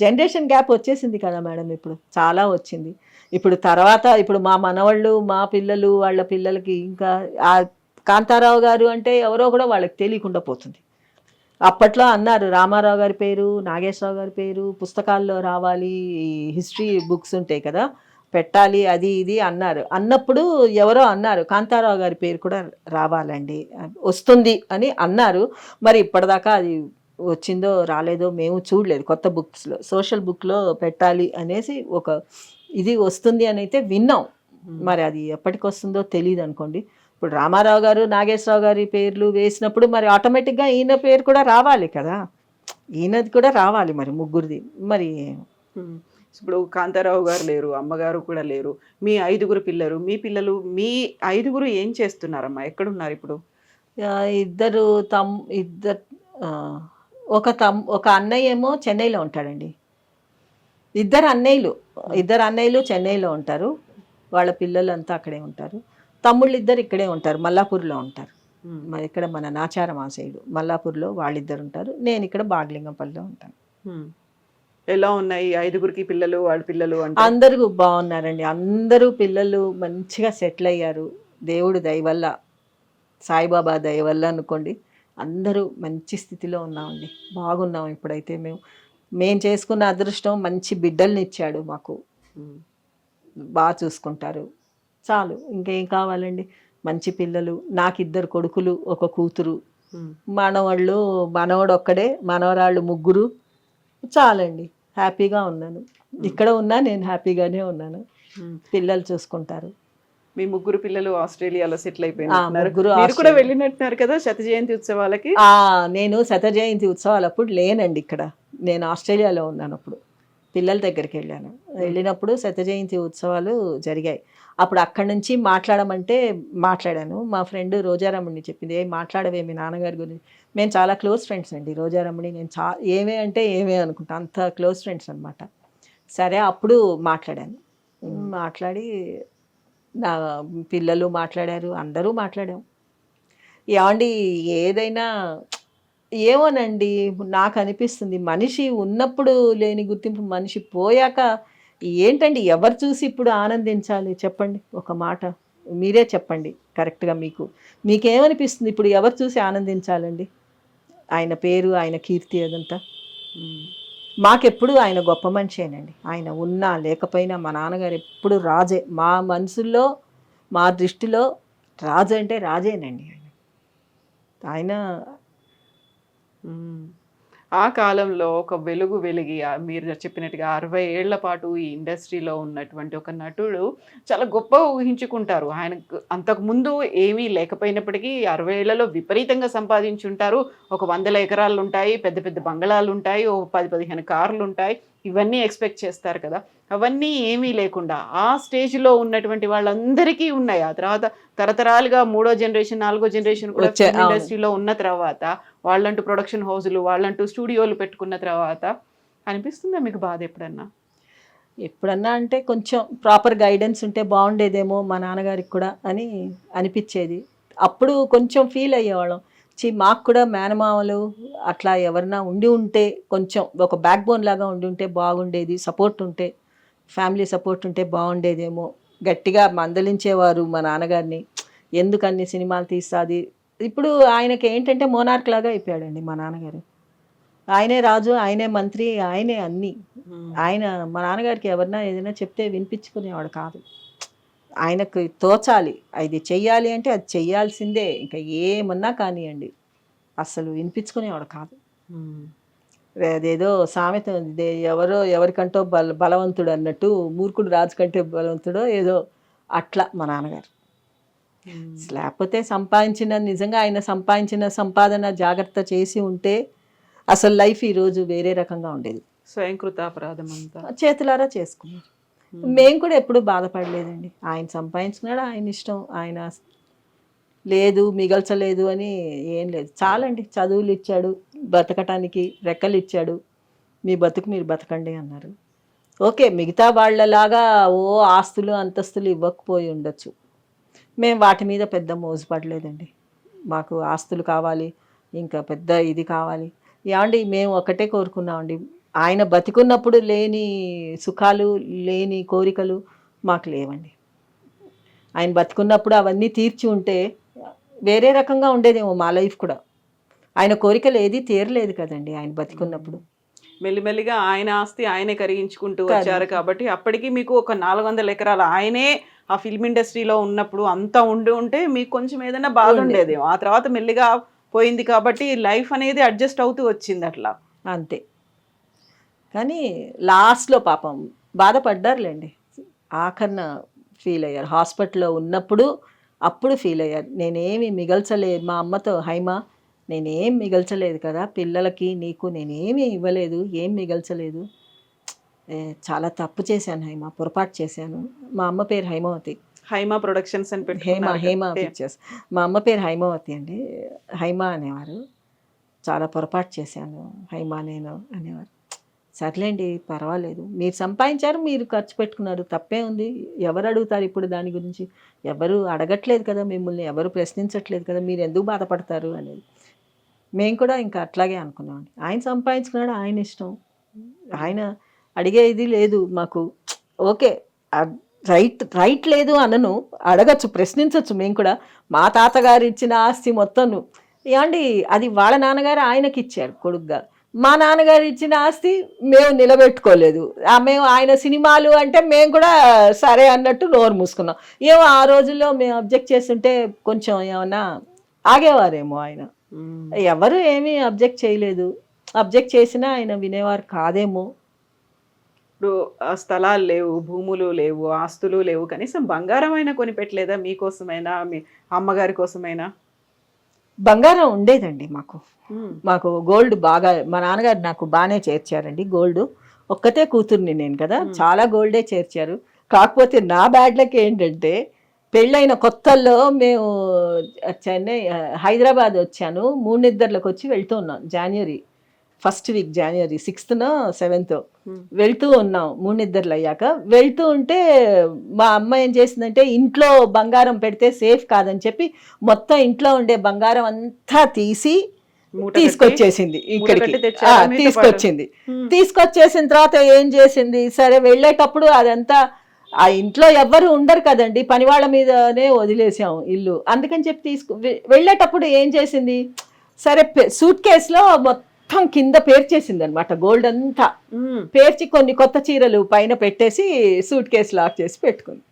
జనరేషన్ గ్యాప్ వచ్చేసింది కదా మేడం, ఇప్పుడు చాలా వచ్చింది. ఇప్పుడు తర్వాత ఇప్పుడు మా మనవాళ్ళు, మా పిల్లలు, వాళ్ళ పిల్లలకి ఇంకా ఆ కాంతారావు గారు అంటే ఎవరో కూడా వాళ్ళకి తెలియకుండా పోతుంది. అప్పట్లో అన్నారు రామారావు గారి పేరు, నాగేశ్వరరావు గారి పేరు పుస్తకాల్లో రావాలి, హిస్టరీ బుక్స్ ఉంటాయి కదా పెట్టాలి, అది ఇది అన్నారు. అన్నప్పుడు ఎవరో అన్నారు కాంతారావు గారి పేరు కూడా రావాలండి, వస్తుంది అని అన్నారు. మరి ఇప్పటిదాకా అది వచ్చిందో రాలేదో మేము చూడలేదు. కొత్త బుక్స్లో, సోషల్ బుక్లో పెట్టాలి అనేసి ఒక ఇది వస్తుంది అని అయితే విన్నాం. మరి అది ఎప్పటికి వస్తుందో తెలియదు అనుకోండి. ఇప్పుడు రామారావు గారు, నాగేశ్వరరావు గారి పేర్లు వేసినప్పుడు మరి ఆటోమేటిక్గా ఈయన పేరు కూడా రావాలి కదా, ఈయనది కూడా రావాలి మరి ముగ్గురిది. మరి ఇప్పుడు కాంతారావు గారు లేరు, అమ్మగారు కూడా లేరు, మీ 5గురు పిల్లలు, మీ 5గురు ఏం చేస్తున్నారమ్మా, ఎక్కడున్నారు ఇప్పుడు? ఇద్దరు ఒక అన్నయ్య ఏమో చెన్నైలో ఉంటాడండి. ఇద్దరు అన్నయ్యలు చెన్నైలో ఉంటారు, వాళ్ళ పిల్లలు అంతా అక్కడే ఉంటారు. తమ్ముళ్ళు ఇద్దరు ఇక్కడే ఉంటారు, మల్లాపూర్లో ఉంటారు. మరి ఇక్కడ మన నాచారం ఆ సైడు మల్లాపూర్లో వాళ్ళిద్దరు ఉంటారు, నేను ఇక్కడ బాగ్లింగంపల్లిలో ఉంటాను. ఎలా ఉన్నాయి 5గురికి పిల్లలు, వాళ్ళ పిల్లలు? అందరూ బాగున్నారండి. అందరూ పిల్లలు మంచిగా సెటిల్ అయ్యారు దేవుడు దయవల్ల, సాయిబాబా దయవల్ల అనుకోండి. అందరూ మంచి స్థితిలో ఉన్నామండి, బాగున్నాం. ఇప్పుడైతే మేము చేసుకున్న అదృష్టం, మంచి బిడ్డల్ని ఇచ్చాడు మాకు, బాగా చూసుకుంటారు, చాలు. ఇంకేం కావాలండి? మంచి పిల్లలు, నాకు 2 కొడుకులు, ఒక కూతురు, మనవడు ఒక్కడే, మనవరాళ్ళు 3, చాలండి. హ్యాపీగా ఉన్నాను. ఇక్కడ ఉన్నా నేను హ్యాపీగానే ఉన్నాను. పిల్లలు చూసుకుంటారు. మీ 3 పిల్లలు ఆస్ట్రేలియాలో సెటిల్ అయిపోయినారు, మీరు కూడా వెళ్ళినట్టున్నారు కదా 100వ జయంతి ఉత్సవాలకి? నేను 100వ జయంతి ఉత్సవాలు అప్పుడు లేనండి ఇక్కడ, నేను ఆస్ట్రేలియాలో ఉన్నాను. అప్పుడు పిల్లల దగ్గరికి వెళ్ళినప్పుడు 100వ జయంతి ఉత్సవాలు జరిగాయి. అప్పుడు అక్కడి నుంచి మాట్లాడమంటే మాట్లాడాను. మా ఫ్రెండ్ రోజారమణి చెప్పింది, మాట్లాడవే మీ నాన్నగారి గురించి. మేము చాలా క్లోజ్ ఫ్రెండ్స్ అండి, రోజారమణి నేను ఏమే అంటే ఏమే అనుకుంటా, అంత క్లోజ్ ఫ్రెండ్స్ అనమాట. సరే అప్పుడు మాట్లాడాను. మాట్లాడి నా పిల్లలు మాట్లాడారు, అందరూ మాట్లాడాం. ఏమండి ఏదైనా ఏమోనండి, నాకు అనిపిస్తుంది మనిషి ఉన్నప్పుడు లేని గుర్తింపు మనిషి పోయాక ఏంటండి, ఎవరు చూసి ఇప్పుడు ఆనందించాలి చెప్పండి? ఒక మాట మీరే చెప్పండి కరెక్ట్గా. మీకేమనిపిస్తుంది ఇప్పుడు, ఎవరు చూసి ఆనందించాలండి? ఆయన పేరు, ఆయన కీర్తి అదంతా మాకెప్పుడు ఆయన గొప్ప మనిషేనండి. ఆయన ఉన్నా లేకపోయినా మా నాన్నగారు ఎప్పుడు రాజే, మా మనసుల్లో, మా దృష్టిలో రాజు అంటే రాజేనండి ఆయన. ఆ కాలంలో ఒక వెలిగి మీరు చెప్పినట్టుగా 60 ఏళ్ల పాటు ఈ ఇండస్ట్రీలో ఉన్నటువంటి ఒక నటుడు చాలా గొప్పగా ఊహించుకుంటారు. ఆయనకు అంతకుముందు ఏమీ లేకపోయినప్పటికీ 60 ఏళ్లలో విపరీతంగా సంపాదించుంటారు. ఒక 100 ఎకరాలు ఉంటాయి, పెద్ద పెద్ద బంగళాలు ఉంటాయి, ఓ 10-15 కార్లు ఉంటాయి. ఇవన్నీ ఎక్స్పెక్ట్ చేస్తారు కదా, అవన్నీ ఏమీ లేకుండా ఆ స్టేజ్లో ఉన్నటువంటి వాళ్ళందరికీ ఉన్నాయి. ఆ తర్వాత తరతరాలుగా 3వ జనరేషన్ 4వ జనరేషన్ కూడా వచ్చే, ఫిల్మ్ అవును. ఇండస్ట్రీలో ఉన్న తర్వాత వాళ్ళంటూ ప్రొడక్షన్ హౌజులు వాళ్ళంటూ స్టూడియోలు పెట్టుకున్న తర్వాత అనిపిస్తుందా మీకు బాధ ఎప్పుడన్నా? ఎప్పుడన్నా అంటే కొంచెం ప్రాపర్ గైడెన్స్ ఉంటే బాగుండేదేమో మా నాన్నగారికి కూడా అని అనిపించేది. అప్పుడు కొంచెం ఫీల్ అయ్యేవాళ్ళం. మాకు కూడా మేనమామలు అట్లా ఎవరన్నా ఉండి ఉంటే కొంచెం ఒక బ్యాక్ బోన్ లాగా ఉండి ఉంటే బాగుండేది, సపోర్ట్ ఉంటే, ఫ్యామిలీ సపోర్ట్ ఉంటే బాగుండేదేమో. గట్టిగా మందలించేవారు మా నాన్నగారిని, ఎందుకు అన్ని సినిమాలు తీస్తుంది. ఇప్పుడు ఆయనకి ఏంటంటే మోనార్క్ లాగా అయిపోయాడండి మా నాన్నగారు. ఆయనే రాజు, ఆయనే మంత్రి, ఆయనే అన్నీ. ఆయన మా నాన్నగారికి ఎవరన్నా ఏదైనా చెప్తే వినిపించుకునేవాడు కాదు. ఆయనకు తోచాలి, అది చెయ్యాలి అంటే అది చెయ్యాల్సిందే, ఇంకా ఏమన్నా కానివ్వండి, అసలు వినిపించుకునేవాడు కాదు. అదేదో సామెత ఉంది, ఎవరో ఎవరికంటో బలవంతుడు అన్నట్టు, మూర్ఖుడు రాజు కంటే బలవంతుడో ఏదో అట్లా మా నాన్నగారు. లేకపోతే సంపాదించిన, నిజంగా ఆయన సంపాదించిన సంపాదన జాగ్రత్త చేసి ఉంటే అసలు లైఫ్ ఈరోజు వేరే రకంగా ఉండేది. స్వయంకృత అపరాధం అంతా చేతులారా చేసుకున్నారు. మేము కూడా ఎప్పుడు బాధపడలేదండి. ఆయన సంపాదించుకున్నాడు, ఆయన ఇష్టం. ఆయన లేదు మిగల్చలేదు అని ఏం లేదు. చాలండి, చదువులు ఇచ్చాడు, బతకటానికి రెక్కలు ఇచ్చాడు, మీ బతుకు మీరు బతకండి అన్నారు. ఓకే, మిగతా వాళ్ళలాగా ఓ ఆస్తులు అంతస్తులు ఇవ్వకపోయి ఉండొచ్చు, మేము వాటి మీద పెద్ద మోజు పడలేదండి. మాకు ఆస్తులు కావాలి, ఇంకా పెద్ద ఇది కావాలి ఏమండి, మేము ఒకటే కోరుకున్నామండి, ఆయన బతికున్నప్పుడు లేని సుఖాలు, లేని కోరికలు మాకు లేవండి. ఆయన బతికున్నప్పుడు అవన్నీ తీర్చి ఉంటే వేరే రకంగా ఉండేదేమో మా లైఫ్ కూడా. ఆయన కోరికలు ఏది తీరలేదు కదండి ఆయన బతికున్నప్పుడు. మెల్లిమెల్లిగా ఆయన ఆస్తి ఆయనే కరిగించుకుంటూ వచ్చారు కాబట్టి అప్పటికి మీకు ఒక 400 ఎకరాలు ఆయనే ఆ ఫిల్మ్ ఇండస్ట్రీలో ఉన్నప్పుడు అంతా ఉంటే మీకు కొంచెం ఏదైనా బాధ ఉండేది. ఆ తర్వాత మెల్లిగా పోయింది కాబట్టి లైఫ్ అనేది అడ్జస్ట్ అవుతూ వచ్చింది అట్లా అంతే. కానీ లాస్ట్లో పాపం బాధపడ్డారులేండి, ఆఖరణ ఫీల్ అయ్యారు. హాస్పిటల్లో ఉన్నప్పుడు అప్పుడు ఫీల్ అయ్యారు, నేనేమి మిగల్చలేదు మా అమ్మతో, హైమా నేనేం మిగల్చలేదు కదా పిల్లలకి, నీకు నేనేమీ ఇవ్వలేదు, ఏం మిగల్చలేదు, చాలా తప్పు చేశాను హైమా, పొరపాటు చేశాను. మా అమ్మ పేరు హైమావతి, హైమా ప్రొడక్షన్స్ అని పెట్టి హేమ పిక్చర్స్. మా అమ్మ పేరు హైమావతి అండి, హైమా అనేవారు. చాలా పొరపాటు చేశాను హైమా నేను అనేవారు. సర్లేండి పర్వాలేదు, మీరు సంపాదించారు, మీరు ఖర్చు పెట్టుకున్నారు, తప్పే ఉంది, ఎవరు అడుగుతారు ఇప్పుడు దాని గురించి, ఎవరు అడగట్లేదు కదా మిమ్మల్ని, ఎవరు ప్రశ్నించట్లేదు కదా, మీరు ఎందుకు బాధపడతారు అనేది. మేము కూడా ఇంకా అట్లాగే అనుకున్నామండి. ఆయన సంపాదించుకున్నాడు, ఆయన ఇష్టం, ఆయన అడిగేది లేదు మాకు. ఓకే, రైట్ లేదు అనను, అడగచ్చు, ప్రశ్నించవచ్చు మేము కూడా. మా తాతగారు ఇచ్చిన ఆస్తి మొత్తం ఏమండి అది వాళ్ళ నాన్నగారు ఆయనకి ఇచ్చారు కొడుకుగా, మా నాన్నగారు ఇచ్చిన ఆస్తి మేము నిలబెట్టుకోలేదు. మేము ఆయన సినిమాలు అంటే మేము కూడా సరే అన్నట్టు నోరు మూసుకున్నాం. ఏమో ఆ రోజుల్లో మేము అబ్జెక్ట్ చేస్తుంటే కొంచెం ఏమన్నా ఆగేవారేమో ఆయన. ఎవరు ఏమీ అబ్జెక్ట్ చేయలేదు, అబ్జెక్ట్ చేసినా ఆయన వినేవారు కాదేమో. ఇప్పుడు స్థలాలు లేవు, భూములు లేవు, ఆస్తులు లేవు, కనీసం బంగారం అయినా కొని పెట్టలేదా మీకోసమైనా, మీ అమ్మగారి కోసమైనా? బంగారం ఉండేదండి మాకు గోల్డ్ బాగా, మా నాన్నగారు నాకు బాగానే చేర్చారండి గోల్డ్. ఒక్కతే కూతుర్ని నేను కదా, చాలా గోల్డే చేర్చారు. కాకపోతే నా బ్యాడ్ లక్ ఏంటంటే, పెళ్ళైన కొత్తల్లో మేము హైదరాబాద్ వచ్చాను, 3 నిద్రలకు వచ్చి వెళ్తూ ఉన్నాం. జనవరి 1st వీక్, జనవరి 6th 7th వెళ్తూ ఉన్నాం. 3 నిద్రలు అయ్యాక వెళ్తూ ఉంటే మా అమ్మ ఏం చేసిందంటే, ఇంట్లో బంగారం పెడితే సేఫ్ కాదని చెప్పి మొత్తం ఇంట్లో ఉండే బంగారం అంతా తీసి తీసుకొచ్చేసింది ఇక్కడికి. తీసుకొచ్చేసిన తర్వాత ఏం చేసింది, సరే వెళ్ళేటప్పుడు అదంతా ఆ ఇంట్లో ఎవ్వరు ఉండరు కదండి, పని వాళ్ళ మీదనే వదిలేసాం ఇల్లు, అందుకని చెప్పి వెళ్ళేటప్పుడు ఏం చేసింది, సరే సూట్ కేసులో మొత్తం కింద పేర్చేసింది అనమాట, గోల్డ్ అంతా పేర్చి కొన్ని కొత్త చీరలు పైన పెట్టేసి సూట్ కేసు లాక్ చేసి పెట్టుకుంది.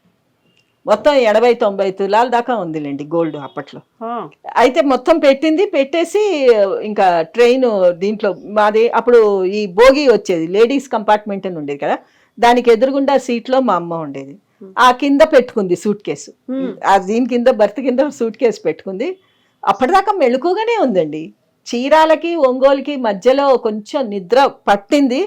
మొత్తం 80-90 తులాల దాకా ఉందిలేండి గోల్డ్ అప్పట్లో. అయితే మొత్తం పెట్టేసి ఇంకా ట్రైన్ దీంట్లో, మాది అప్పుడు ఈ బోగి వచ్చేది, లేడీస్ కంపార్ట్మెంట్ అని ఉండేది కదా, దానికి ఎదురుగుండా సీట్లో మా అమ్మ ఉండేది. ఆ కింద పెట్టుకుంది సూట్ కేసు, ఆ దీని కింద బర్త్ కింద సూట్ కేసు పెట్టుకుంది. అప్పటిదాకా మెళుకుగానే ఉందండి, చీరాలకి ఒంగోలుకి మధ్యలో కొంచెం నిద్ర పట్టింది,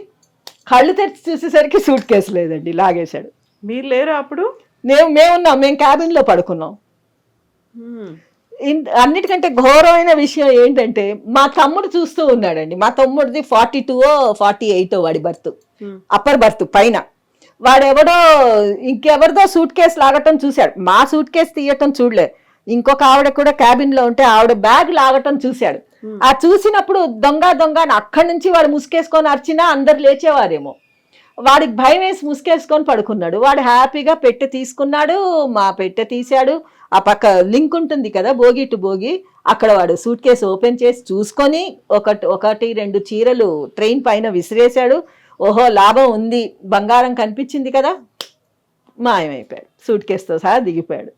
కళ్ళు తెరిచి చూసేసరికి సూట్ కేసు లేదండి, లాగేశాడు. మీరు లేరా అప్పుడు? మేమున్నాం, మేము క్యాబిన్లో పడుకున్నాం. అన్నిటికంటే ఘోరమైన విషయం ఏంటంటే మా తమ్ముడు చూస్తూ ఉన్నాడండి. మా తమ్ముడిది 42 48 వాడి బర్త్, అప్పర్ బర్త్ పైన. వాడెవడో ఇంకెవరిదో సూట్ కేసు లాగటం చూశాడు, మా సూట్ కేసు తీయటం చూడలేదు. ఇంకొక ఆవిడ కూడా క్యాబిన్ లో ఉంటే ఆవిడ బ్యాగ్ లాగటం చూశాడు. ఆ చూసినప్పుడు దొంగ దొంగ అని అక్కడి నుంచి వాడు ముసుకేసుకొని అరిచినా అందరు లేచేవారేమో. వాడికి భయం వేసి ముసుకేసుకొని పడుకున్నాడు. వాడు హ్యాపీగా పెట్టె తీసుకున్నాడు, మా పెట్టె తీశాడు. ఆ పక్క లింక్ ఉంటుంది కదా బోగి టు బోగి, అక్కడ వాడు సూట్ కేసు ఓపెన్ చేసి చూసుకొని ఒకటి 2 చీరలు ట్రైన్ పైన విసిరేశాడు. ఓహో లాభం ఉంది, బంగారం కనిపించింది కదా, మాయమైపోయాడు. సూట్ కేసుతో సహా దిగిపోయాడు.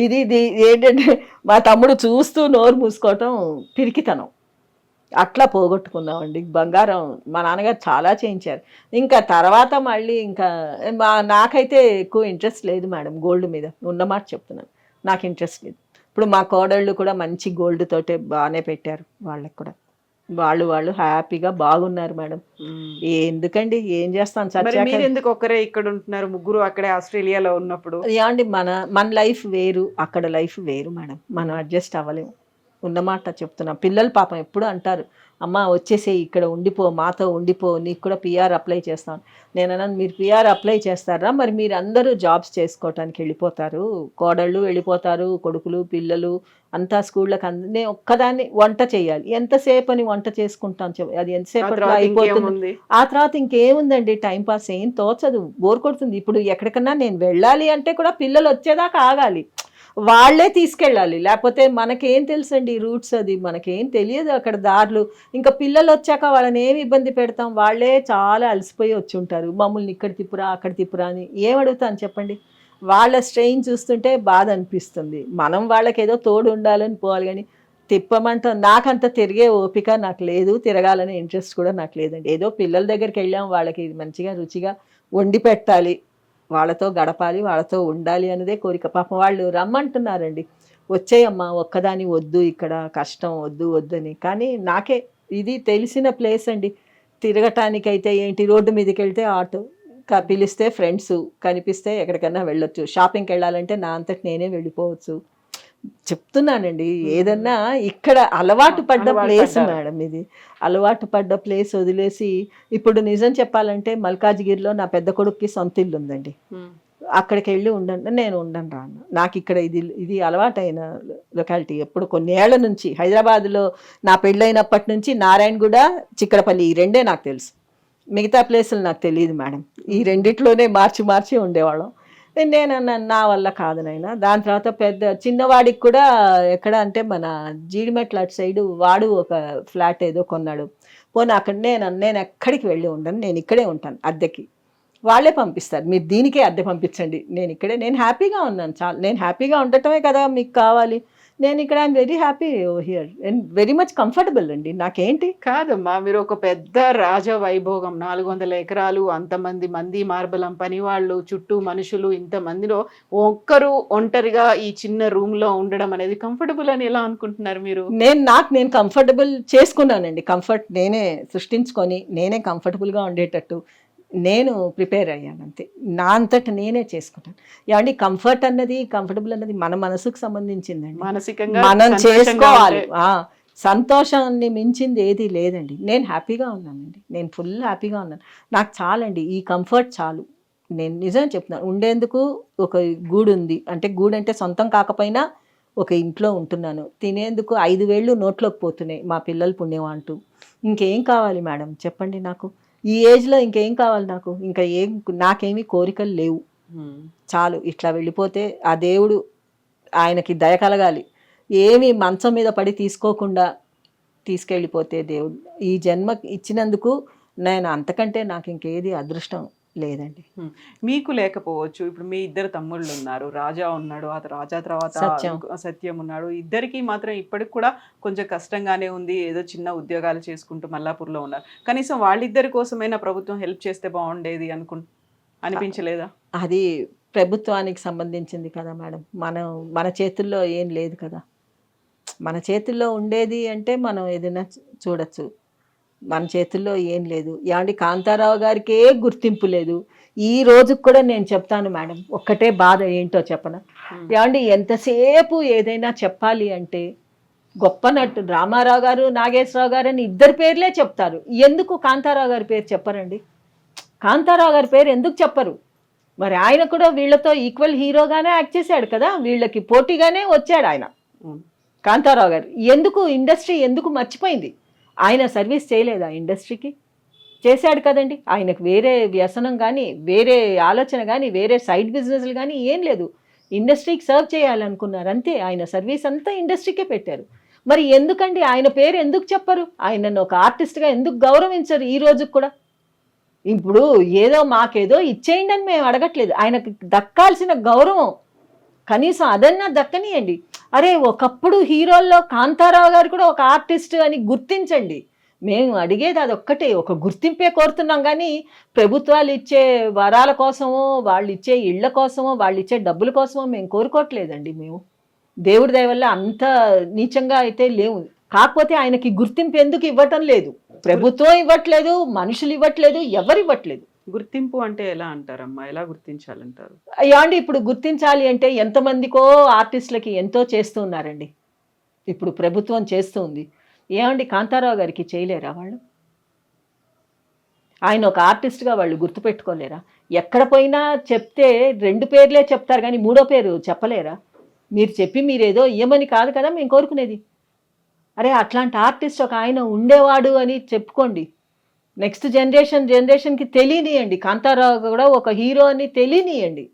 ఇది ఏంటంటే మా తమ్ముడు చూస్తూ నోరు మూసుకోవటం పిరికితనం. అట్లా పోగొట్టుకున్నామండి బంగారం. మా నాన్నగారు చాలా చేయించారు. ఇంకా తర్వాత మళ్ళీ ఇంకా నాకైతే ఎక్కువ ఇంట్రెస్ట్ లేదు మేడం గోల్డ్ మీద, ఉన్నమాట చెప్తున్నాను, నాకు ఇంట్రెస్ట్ లేదు. ఇప్పుడు మా కోడళ్ళు కూడా మంచి గోల్డ్ తోటే బాగానే పెట్టారు, వాళ్ళకి కూడా వాళ్ళు హ్యాపీగా బాగున్నారు మేడం. ఎందుకండి ఏం చేస్తాను, మీరు ఎందుకు ఒక్కరే ఇక్కడ ఉంటున్నారు, ముగ్గురు అక్కడే ఆస్ట్రేలియాలో ఉన్నప్పుడు? ఏమండి మన లైఫ్ వేరు, అక్కడ లైఫ్ వేరు మేడం, మనం అడ్జస్ట్ అవ్వలేము. ఉన్నమాట చెప్తున్నా. పిల్లలు పాపం ఎప్పుడు అంటారు, అమ్మ వచ్చేసే ఇక్కడ ఉండిపో, మాతో ఉండిపో, నీకు కూడా పిఆర్ అప్లై చేస్తాను. నేను అన్నాను, మీరు పిఆర్ అప్లై చేస్తారా, మరి మీరు అందరూ జాబ్స్ చేసుకోవటానికి వెళ్ళిపోతారు, కోడళ్ళు వెళ్ళిపోతారు, కొడుకులు పిల్లలు అంతా స్కూళ్ళకి. నేను ఒక్కదాన్ని వంట చేయాలి, ఎంతసేపు అని వంట చేసుకుంటాను, అది ఎంతసేపట్లో అయిపోతుంది. ఆ తర్వాత ఇంకేముందండి, టైంపాస్ ఏం తోచదు, బోర్ కొడుతుంది. ఇప్పుడు ఎక్కడికన్నా నేను వెళ్ళాలి అంటే కూడా పిల్లలు వచ్చేదాకా ఆగాలి, వాళ్ళే తీసుకెళ్ళాలి, లేకపోతే మనకేం తెలుసండి రూట్స్, అది మనకేం తెలియదు అక్కడ దారులు. ఇంకా పిల్లలు వచ్చాక వాళ్ళని ఏమి ఇబ్బంది పెడతాం, వాళ్ళే చాలా అలసిపోయి వచ్చి ఉంటారు. మమ్మల్ని ఇక్కడ తిప్పురా అక్కడ తిప్పురా అని ఏం అడుగుతాను చెప్పండి. వాళ్ళ స్ట్రెయిన్ చూస్తుంటే బాధ అనిపిస్తుంది. మనం వాళ్ళకి ఏదో తోడు ఉండాలని పోవాలి, కానీ తిప్పమంట నాకంత తిరిగే ఓపిక నాకు లేదు, తిరగాలనే ఇంట్రెస్ట్ కూడా నాకు లేదండి. ఏదో పిల్లల దగ్గరికి వెళ్ళాం, వాళ్ళకి మంచిగా రుచిగా వండి పెట్టాలి, వాళ్ళతో గడపాలి, వాళ్ళతో ఉండాలి అనేదే కోరిక. పాపం వాళ్ళు రమ్మంటున్నారండి, వచ్చేయమ్మా ఒక్కదాని వద్దు, ఇక్కడ కష్టం వద్దు వద్దని. కానీ నాకే ఇది తెలిసిన ప్లేస్ అండి, తిరగటానికైతే ఏంటి, రోడ్డు మీదకి వెళ్తే ఆటో, పిలిస్తే ఫ్రెండ్స్, కనిపిస్తే ఎక్కడికన్నా వెళ్ళొచ్చు, షాపింగ్కి వెళ్ళాలంటే నా అంతటి నేనే వెళ్ళిపోవచ్చు. చెప్తున్నానండి, ఏదన్నా ఇక్కడ అలవాటు పడ్డ ప్లేస్ మేడం ఇది, అలవాటు పడ్డ ప్లేస్ వదిలేసి ఇప్పుడు నిజం చెప్పాలంటే మల్కాజ్గిరిలో నా పెద్ద కొడుక్కి సొంత ఇల్లు ఉందండి, అక్కడికి వెళ్ళి ఉండండి, నేను ఉండను రాను. నాకు ఇక్కడ ఇది అలవాటైన లొకాలిటీ. ఎప్పుడు కొన్ని ఏళ్ల నుంచి హైదరాబాద్లో నా పెళ్ళైనప్పటి నుంచి నారాయణగూడ, చిక్కడపల్లి ఈ రెండే నాకు తెలుసు, మిగతా ప్లేసులు నాకు తెలియదు మేడం. ఈ రెండిట్లోనే మార్చి ఉండేవాళ్ళం. నేను నా వల్ల కాదు నాయన. దాని తర్వాత చిన్నవాడికి కూడా ఎక్కడ అంటే మన జీడిమెట్ల అటు సైడు వాడు ఒక ఫ్లాట్ ఏదో కొన్నాడు. పోనీ అక్కడ నేను ఎక్కడికి వెళ్ళి ఉండను, నేను ఇక్కడే ఉంటాను అద్దెకి, వాళ్ళే పంపిస్తారు, మీరు దీనికే అద్దె పంపించండి, నేను హ్యాపీగా ఉన్నాను చాలు. నేను హ్యాపీగా ఉండటమే కదా మీకు కావాలి. నేను ఇక్కడ I'm very happy here and very much comfortable అండి. నాకేంటి కాదమ్మా, మీరు ఒక పెద్ద రాజ వైభోగం, 400 ఎకరాలు, అంతమంది మార్బలం పని వాళ్ళు, చుట్టూ మనుషులు, ఇంతమందిలో ఒక్కరు ఒంటరిగా ఈ చిన్న రూమ్ లో ఉండడం అనేది కంఫర్టబుల్ అని ఎలా అనుకుంటున్నారు మీరు? నేను కంఫర్టబుల్ చేసుకున్నానండి. కంఫర్ట్ నేనే సృష్టించుకొని నేనే కంఫర్టబుల్గా ఉండేటట్టు నేను ప్రిపేర్ అయ్యాను అంతే. నా అంతట నేనే చేసుకుంటాను. ఏమండి కంఫర్టబుల్ అన్నది మన మనసుకు సంబంధించిందండి, మానసికంగా మనం చేసుకోవాలి. సంతోషాన్ని మించింది ఏది లేదండి. నేను హ్యాపీగా ఉన్నానండి, నేను ఫుల్ హ్యాపీగా ఉన్నాను. నాకు చాలండి, ఈ కంఫర్ట్ చాలు. నేను నిజం చెప్తున్నాను, ఉండేందుకు ఒక గూడు ఉంది, అంటే గూడు అంటే సొంతం కాకపోయినా ఒక ఇంట్లో ఉంటున్నాను. తినేందుకు 5 వేళ్ళు నోట్లోకి పోతున్నాయి, మా పిల్లల పుణ్యం అంటూ. ఇంకేం కావాలి మేడం చెప్పండి నాకు? ఈ ఏజ్లో ఇంకేం కావాలి నాకు? నాకేమీ కోరికలు లేవు, చాలు. ఇట్లా వెళ్ళిపోతే ఆ దేవుడు, ఆయనకి దయ కలగాలి, ఏమి మంచం మీద పడి తీసుకోకుండా తీసుకెళ్ళిపోతే దేవుడు ఈ జన్మ ఇచ్చినందుకు నేను అంతకంటే నాకు ఇంకేది అదృష్టం లేదండి. మీకు లేకపోవచ్చు, ఇప్పుడు మీ 2 తమ్ముళ్ళు ఉన్నారు, రాజా ఉన్నాడు, ఆ రాజా తర్వాత సత్యం ఉన్నాడు. ఇద్దరికి మాత్రం ఇప్పటికి కూడా కొంచెం కష్టంగానే ఉంది, ఏదో చిన్న ఉద్యోగాలు చేసుకుంటూ మల్లాపూర్లో ఉన్నారు. కనీసం వాళ్ళిద్దరి కోసమైనా ప్రభుత్వం హెల్ప్ చేస్తే బాగుండేది అనిపించలేదా? అది ప్రభుత్వానికి సంబంధించింది కదా మేడం, మన చేతుల్లో ఏం లేదు కదా. మన చేతుల్లో ఉండేది అంటే మనం ఏదైనా చూడొచ్చు. మన చేతుల్లో ఏం లేదు. ఏమండి కాంతారావు గారికే గుర్తింపు లేదు. ఈ రోజుకి కూడా నేను చెప్తాను మేడం, ఒక్కటే బాధ ఏంటో చెప్పనా? ఏమండి ఎంతసేపు ఏదైనా చెప్పాలి అంటే గొప్ప నటు రామారావు గారు, నాగేశ్వరరావు గారు అని ఇద్దరు పేర్లే చెప్తారు. ఎందుకు కాంతారావు గారి పేరు చెప్పరండి? కాంతారావు గారి పేరు ఎందుకు చెప్పరు? మరి ఆయన కూడా వీళ్ళతో ఈక్వల్ హీరోగానే యాక్ట్ చేశాడు కదా, వీళ్ళకి పోటీగానే వచ్చాడు ఆయన. కాంతారావు గారు ఎందుకు ఇండస్ట్రీ ఎందుకు మర్చిపోయింది? ఆయన సర్వీస్ చేయలేదా ఇండస్ట్రీకి? చేశాడు కదండి. ఆయనకు వేరే వ్యసనం కానీ, వేరే ఆలోచన కానీ, వేరే సైడ్ బిజినెస్లు కానీ ఏం లేదు. ఇండస్ట్రీకి సర్వ్ చేయాలనుకున్నారు అంతే. ఆయన సర్వీస్ అంతా ఇండస్ట్రీకే పెట్టారు. మరి ఎందుకండి ఆయన పేరు ఎందుకు చెప్పరు? ఆయనను ఒక ఆర్టిస్ట్గా ఎందుకు గౌరవించరు ఈ రోజుకి కూడా? ఇప్పుడు ఏదో మాకేదో ఇచ్చేయండి అని మేము అడగట్లేదు. ఆయనకు దక్కాల్సిన గౌరవం కనీసం అదన్నా దక్కనియండి. అరే ఒకప్పుడు హీరోల్లో కాంతారావు గారు కూడా ఒక ఆర్టిస్ట్ అని గుర్తించండి. మేము అడిగేది అదొక్కటే, ఒక గుర్తింపే కోరుతున్నాం. కానీ ప్రభుత్వాలు ఇచ్చే వరాల కోసమో, వాళ్ళు ఇచ్చే ఇళ్ల కోసమో, వాళ్ళు ఇచ్చే డబ్బుల కోసమో మేము కోరుకోవట్లేదండి. మేము దేవుడి దయ వల్ల అంత నీచంగా అయితే లేవు. కాకపోతే ఆయనకి గుర్తింపు ఎందుకు ఇవ్వటం లేదు? ప్రభుత్వం ఇవ్వట్లేదు, మనుషులు ఇవ్వట్లేదు, ఎవరు ఇవ్వట్లేదు. గుర్తింపు అంటే ఎలా అంటారమ్మా? ఎలా గుర్తించాలంటారు? అయ్యాండి ఇప్పుడు గుర్తించాలి అంటే ఎంతమందికో ఆర్టిస్టులకి ఎంతో చేస్తూ ఉన్నారండి. ఇప్పుడు ప్రభుత్వం చేస్తుంది. ఏమండి కాంతారావు గారికి చేయలేరా వాళ్ళు? ఆయన ఒక ఆర్టిస్ట్గా వాళ్ళు గుర్తుపెట్టుకోలేరా? ఎక్కడ పోయినా చెప్తే 2 పేర్లే చెప్తారు కానీ 3వ పేరు చెప్పలేరా? మీరు చెప్పి మీరేదో ఇయ్యమని కాదు కదా మేము కోరుకునేది. అరే అట్లాంటి ఆర్టిస్ట్ ఒక ఆయన ఉండేవాడు అని చెప్పుకోండి. నెక్స్ట్ జనరేషన్కి తెలియనియండి. కాంతారావు కూడా ఒక హీరో అని తెలియనియండి.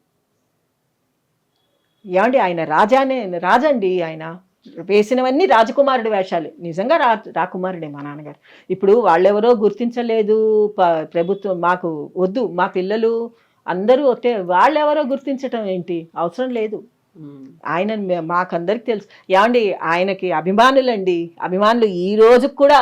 ఏమండి ఆయన రాజండి. ఆయన వేసినవన్నీ రాజకుమారుడి వేషాలు. నిజంగా రాకుమారుడే మా నాన్నగారు. ఇప్పుడు వాళ్ళెవరో గుర్తించలేదు, ప్రభుత్వం మాకు వద్దు, మా పిల్లలు అందరూ ఒకటే, వాళ్ళెవరో గుర్తించటం ఏంటి? అవసరం లేదు. ఆయన మాకందరికి తెలుసు. ఏమండి ఆయనకి అభిమానులండి, అభిమానులు ఈ రోజుకి కూడా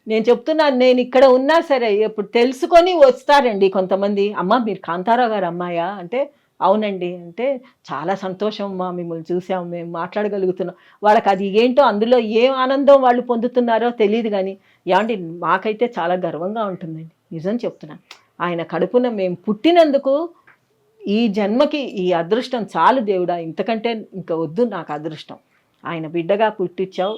నేను చెప్తున్నాను. నేను ఇక్కడ ఉన్నా సరే ఇప్పుడు తెలుసుకొని వస్తారండి కొంతమంది. అమ్మ మీరు కాంతారావు గారు అమ్మాయా అంటే అవునండి అంటే చాలా సంతోషం అమ్మా, మిమ్మల్ని చూసాము, మేము మాట్లాడగలుగుతున్నాం. వాళ్ళకి అది ఏంటో అందులో ఏం ఆనందం వాళ్ళు పొందుతున్నారో తెలియదు. కానీ ఏమండి మాకైతే చాలా గర్వంగా ఉంటుందండి. నిజం చెప్తున్నాను. ఆయన కడుపున మేము పుట్టినందుకు ఈ జన్మకి ఈ అదృష్టం చాలు దేవుడా, ఇంతకంటే ఇంకా వద్దు నాకు అదృష్టం. ఆయన బిడ్డగా పుట్టించావు,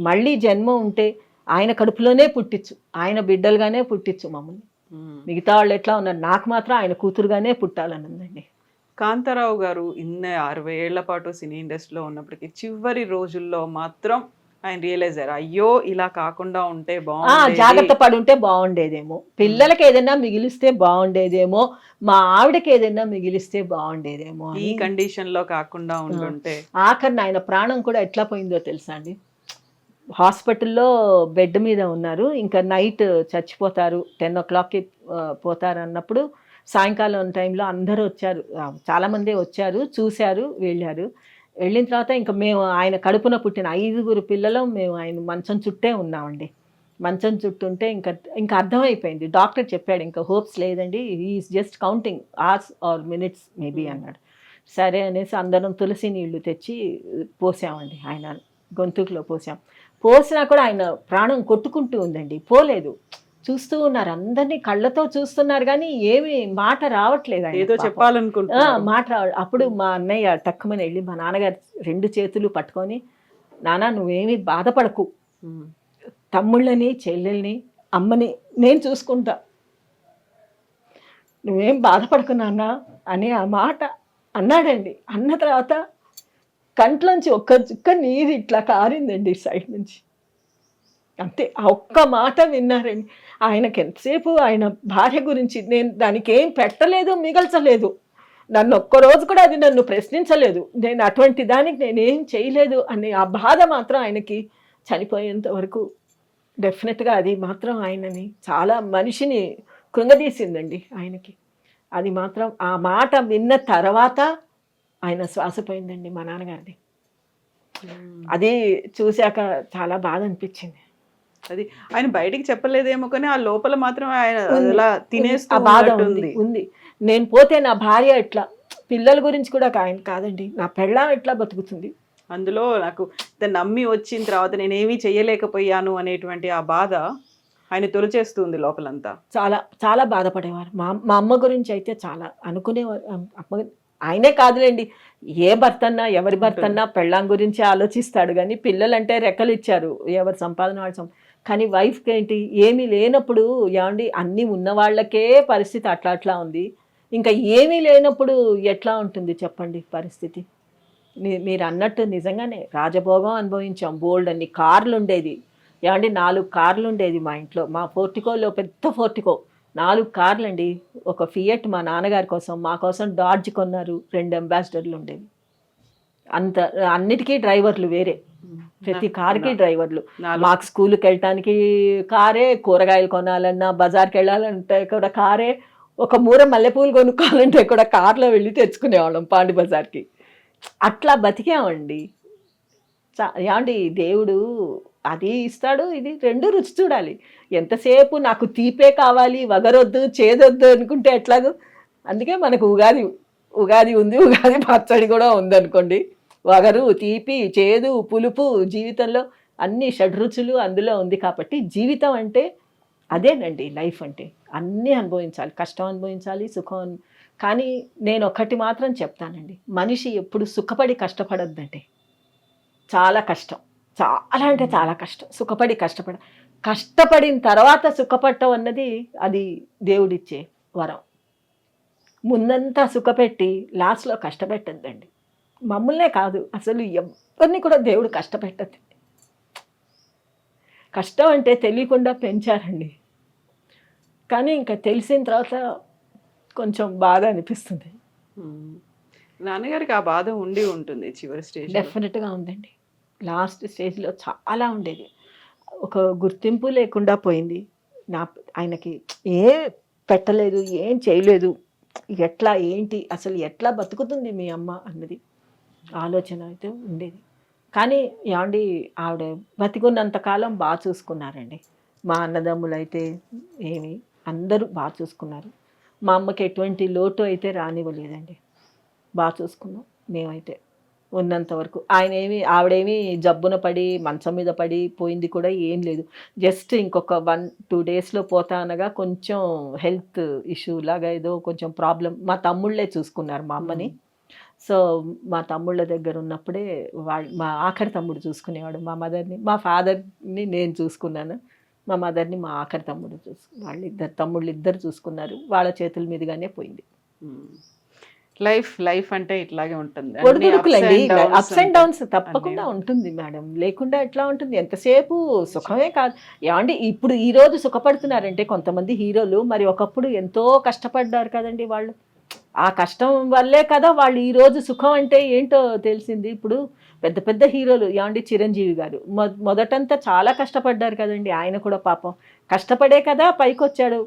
మళ్ళీ జన్మ ఉంటే ఆయన కడుపులోనే పుట్టించు, ఆయన బిడ్డలుగానే పుట్టించు మమ్మల్ని. మిగతా వాళ్ళు ఎట్లా ఉన్నారు, నాకు మాత్రం ఆయన కూతురుగానే పుట్టాలని ఉందండి. కాంతారావు గారు 60 ఏళ్ల పాటు సినీ ఇండస్ట్రీలో ఉన్నప్పటికీ చివరి రోజుల్లో మాత్రం ఆయన రియలైజ్ అయ్యారు, అయ్యో ఇలా కాకుండా ఉంటే బాగుండేది, జాగ్రత్త పడి ఉంటే బాగుండేదేమో, పిల్లలకి ఏదైనా మిగిలిస్తే బాగుండేదేమో, మా ఆవిడకి ఏదైనా మిగిలిస్తే బాగుండేదేమో, ఈ కండిషన్ లో కాకుండా ఉంటుంటే. ఆఖరిని ఆయన ప్రాణం కూడా ఎట్లా పోయిందో తెలుసా అండి? హాస్పిటల్లో బెడ్ మీద ఉన్నారు, ఇంకా నైట్ చచ్చిపోతారు, 10 o'clockకి పోతారు అన్నప్పుడు సాయంకాలం టైంలో అందరూ వచ్చారు, చాలామంది వచ్చారు, చూశారు, వెళ్ళారు. వెళ్ళిన తర్వాత ఇంకా మేము ఆయన కడుపున పుట్టిన 5 పిల్లలు మేము ఆయన మంచం చుట్టే ఉన్నామండి. మంచం చుట్టుంటే ఇంకా అర్థమైపోయింది. డాక్టర్ చెప్పాడు ఇంకా హోప్స్ లేదండి, is just counting hours are minutes maybe అన్నాడు. సరే అనేసి అందరం తులసి నీళ్లు తెచ్చి పోసామండి, ఆయన గొంతుకులో పోసినా కూడా ఆయన ప్రాణం కొట్టుకుంటూ ఉందండి, పోలేదు. చూస్తూ ఉన్నారు, అందరినీ కళ్ళతో చూస్తున్నారు కానీ ఏమి మాట రావట్లేదు. ఏదో చెప్పాలనుకుంటా మాట అప్పుడు మా అన్నయ్య టక్కుమని వెళ్ళి మా నాన్నగారు 2 చేతులు పట్టుకొని, నాన్న నువ్వేమి బాధపడకు, తమ్ముళ్ళని చెల్లెల్ని అమ్మని నేను చూసుకుంటా, నువ్వేం బాధపడకు నాన్న అని ఆ మాట అన్నాడండి. అన్న తర్వాత కంట్లోంచి ఒక్క చుక్క నీరు ఇట్లా కారిందండి సైడ్ నుంచి, అంతే. ఆ ఒక్క మాట విన్నారండి. ఆయనకి ఎంతసేపు ఆయన భార్య గురించి నేను దానికి ఏం పెట్టలేదు, మిగల్చలేదు, నన్ను ఒక్కరోజు కూడా అది నన్ను ప్రశ్నించలేదు, నేను అటువంటి దానికి నేనేం చేయలేదు అని ఆ బాధ మాత్రం ఆయనకి చనిపోయేంత వరకు డెఫినెట్గా అది మాత్రం ఆయనని చాలా మనిషిని కృంగదీసిందండి ఆయనకి. అది మాత్రం ఆ మాట విన్న తర్వాత ఆయన శ్వాస పోయిందండి మా నాన్నగారిది. అది చూశాక చాలా బాధ అనిపించింది. అది ఆయన బయటికి చెప్పలేదేమో కానీ ఆ లోపల మాత్రం ఆయన అలా తినేస్తూ బాధ ఉంది. నేను పోతే నా భార్య ఎట్లా, పిల్లల గురించి కూడా ఆయన కాదండి, నా పెళ్ళాం ఎట్లా బతుకుతుంది, అందులో నాకు నమ్మి వచ్చిన తర్వాత నేనేమీ చెయ్యలేకపోయాను అనేటువంటి ఆ బాధ ఆయన తొలిచేస్తుంది లోపలంతా. చాలా చాలా బాధపడేవారు. మా అమ్మ గురించి అయితే చాలా అనుకునేవారు. అమ్మ ఆయనే కాదులేండి, ఏ భర్త అన్నా ఎవరి భర్త అన్నా పెళ్ళాం గురించి ఆలోచిస్తాడు, కానీ పిల్లలంటే రెక్కలు ఇచ్చారు, ఎవరి సంపాదన వాళ్ళు. కానీ వైఫ్కి ఏంటి, ఏమీ లేనప్పుడు ఏమండి అన్నీ ఉన్న వాళ్ళకే పరిస్థితి అట్లా అట్లా ఉంది, ఇంకా ఏమీ లేనప్పుడు ఎట్లా ఉంటుంది చెప్పండి పరిస్థితి. మీరు అన్నట్టు నిజంగానే రాజభోగం అనుభవించాం. బోల్డ్ అన్ని కార్లు ఉండేది ఏమండి, 4 కార్లు ఉండేది మా ఇంట్లో. మా పోర్టికోలో పెద్ద పోర్టికో, 4 కార్లు అండి. ఒక ఫియట్ మా నాన్నగారి కోసం, మా కోసం డాడ్జ్ కొన్నారు, 2 అంబాసిడర్లు ఉండేవి. అంత అన్నిటికీ డ్రైవర్లు వేరే, ప్రతి కార్కి డ్రైవర్లు. మాకు స్కూల్కి వెళ్ళటానికి కారే, కూరగాయలు కొనాలన్నా బజార్కి వెళ్ళాలంటే కూడా కారే, ఒక మూర మల్లెపూలు కొనుక్కోవాలంటే కూడా కార్లో వెళ్ళి తెచ్చుకునేవాళ్ళం పాండి బజార్కి. అట్లా బతికామండి. ఏమండి దేవుడు అది ఇస్తాడు, ఇది 2 రుచి చూడాలి. ఎంతసేపు నాకు తీపే కావాలి, వగరొద్దు చేదొద్దు అనుకుంటే ఎట్లాగో. అందుకే మనకు ఉగాది ఉంది, ఉగాది పచ్చడి కూడా ఉందనుకోండి. వగరు, తీపి, చేదు, పులుపు, జీవితంలో అన్ని షడ్రుచులు అందులో ఉంది. కాబట్టి జీవితం అంటే అదేనండి, లైఫ్ అంటే అన్నీ అనుభవించాలి, కష్టం అనుభవించాలి, సుఖం. కానీ నేను ఒకటి మాత్రం చెప్తానండి, మనిషి ఎప్పుడు సుఖపడి కష్టపడద్దంటే. చాలా కష్టం, చాలా అంటే చాలా కష్టం. సుఖపడి కష్టపడిన తర్వాత సుఖపడటం అన్నది అది దేవుడిచ్చే వరం. ముందంతా సుఖపెట్టి లాస్ట్లో కష్టపెట్టద్దండి. మమ్మల్నే కాదు, అసలు ఎవరిని కూడా దేవుడు కష్టపెట్టద్దు. కష్టం అంటే తెలియకుండా పెంచారండి, కానీ ఇంకా తెలిసిన తర్వాత కొంచెం బాధ అనిపిస్తుంది. నాన్నగారికి ఆ బాధ ఉండి ఉంటుంది చివరి స్టేజ్. డెఫినెట్గా ఉందండి. లాస్ట్ స్టేజ్లో చాలా ఉండేది. ఒక గుర్తింపు లేకుండా పోయింది. ఆయనకి ఏం పెట్టలేదు, ఏం చేయలేదు, ఎట్లా ఏంటి అసలు ఎట్లా బతుకుతుంది మీ అమ్మ అన్నది ఆలోచన అయితే ఉండేది. కానీ ఏమండి ఆవిడ బతికున్నంతకాలం బాగా చూసుకున్నారండి. మా అన్నదమ్ములు అయితే ఏమి అందరూ బాగా చూసుకున్నారు. మా అమ్మకి ఎటువంటి లోటు అయితే రానివ్వలేదండి, బాగా చూసుకున్నాం మేమైతే ఉన్నంత వరకు. ఆవిడేమి జబ్బున పడి మంచం మీద పడి పోయింది కూడా ఏం లేదు. జస్ట్ ఇంకొక 1-2 డేస్లో పోతా అనగా కొంచెం హెల్త్ ఇష్యూ లాగా ఏదో కొంచెం ప్రాబ్లం. మా తమ్ముళ్ళే చూసుకున్నారు మా అమ్మని. సో మా తమ్ముళ్ళ దగ్గర ఉన్నప్పుడే మా ఆఖరి తమ్ముడు చూసుకునేవాడు మా మదర్ని. మా ఫాదర్ని నేను చూసుకున్నాను, మా మదర్ని మా ఆఖరి తమ్ముడు తమ్ముళ్ళు ఇద్దరు చూసుకున్నారు. వాళ్ళ చేతుల మీదుగానే పోయింది. లైఫ్ అంటే ఇట్లాగే ఉంటుంది, ఒడిదుడుకులండి, అప్స్ అండ్ డౌన్స్ తప్పకుండా ఉంటుంది మేడం. లేకుండా ఎట్లా ఉంటుంది, ఎంతసేపు సుఖమే కాదు. ఏమండి ఇప్పుడు ఈ రోజు సుఖపడుతున్నారంటే కొంతమంది హీరోలు, మరి ఒకప్పుడు ఎంతో కష్టపడ్డారు కదండి వాళ్ళు. ఆ కష్టం వల్లే కదా వాళ్ళు ఈ రోజు సుఖం అంటే ఏంటో తెలిసింది. ఇప్పుడు పెద్ద పెద్ద హీరోలు ఏమండి, చిరంజీవి గారు మొదటంతా చాలా కష్టపడ్డారు కదండి. ఆయన కూడా పాపం కష్టపడే కదా పైకి వచ్చాడు.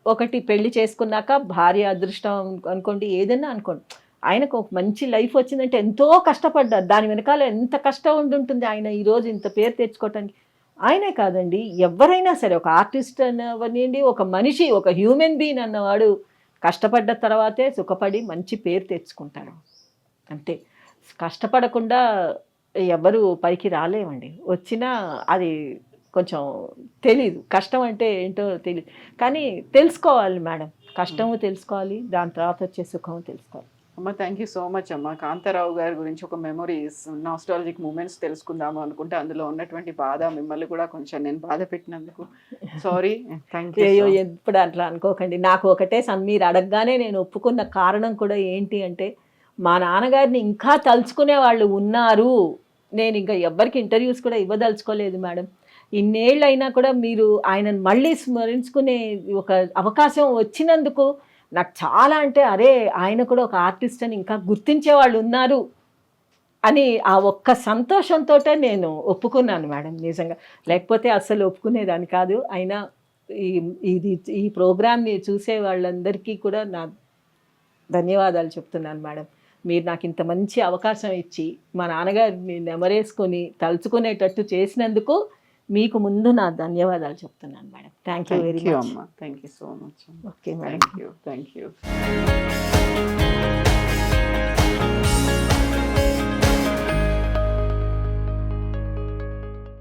ఒకటి పెళ్లి చేసుకున్నాక భార్య అదృష్టం అనుకోండి, ఏదైనా అనుకోండి, ఆయనకు ఒక మంచి లైఫ్ వచ్చిందంటే ఎంతో కష్టపడ్డారు. దాని వెనకాల ఎంత కష్టం ఉండుంటుంది ఆయన ఈరోజు ఇంత పేరు తెచ్చుకోవటానికి. ఆయనే కాదండి, ఎవరైనా సరే, ఒక ఆర్టిస్ట్ అన్నవనివ్వండి, ఒక మనిషి, ఒక హ్యూమన్ బీయింగ్ అన్నవాడు కష్టపడ్డ తర్వాతే సుఖపడి మంచి పేరు తెచ్చుకుంటాడు. అంతే, కష్టపడకుండా ఎవరు పైకి రాలేమండి. వచ్చినా అది కొంచెం తెలీదు, కష్టం అంటే ఏంటో తెలియదు. కానీ తెలుసుకోవాలి మేడం, కష్టము తెలుసుకోవాలి, దాని తర్వాత వచ్చే సుఖము తెలుసుకోవాలి. అమ్మ థ్యాంక్ యూ సో మచ్ అమ్మ. కాంతారావు గారి గురించి ఒక మెమరీస్, నాస్టాలజిక్ మూమెంట్స్ తెలుసుకుందాము అనుకుంటే అందులో ఉన్నటువంటి బాధ మిమ్మల్ని కూడా కొంచెం నేను బాధ పెట్టినందుకు సారీ. Thank you. ఎప్పుడు అట్లా అనుకోకండి. నాకు ఒకటే మీరు అడగగానే నేను ఒప్పుకున్న కారణం కూడా ఏంటి అంటే, మా నాన్నగారిని ఇంకా తలుచుకునే వాళ్ళు ఉన్నారు. నేను ఇంకా ఎవ్వరికి ఇంటర్వ్యూస్ కూడా ఇవ్వదలుచుకోలేదు మేడం. ఇన్నేళ్ళు అయినా కూడా మీరు ఆయనను మళ్ళీ స్మరించుకునే ఒక అవకాశం వచ్చినందుకు నాకు చాలా అంటే, అరే ఆయన కూడా ఒక ఆర్టిస్ట్ అని ఇంకా గుర్తించే వాళ్ళు ఉన్నారు అని ఆ ఒక్క సంతోషంతో నేను ఒప్పుకున్నాను మేడం నిజంగా. లేకపోతే అస్సలు ఒప్పుకునేదాన్ని కాదు. అయినా ఈ ప్రోగ్రామ్ని చూసే వాళ్ళందరికీ కూడా నా ధన్యవాదాలు చెప్తున్నాను మేడం. మీరు నాకు ఇంత మంచి అవకాశం ఇచ్చి మా నాన్నగారిని నెమరేసుకొని తలుచుకునేటట్టు చేసినందుకు మీకు ముందు నా ధన్యవాదాలు చెప్తున్నాను madam. Thank you very much. Thank you so much. Okay madam. Thank you.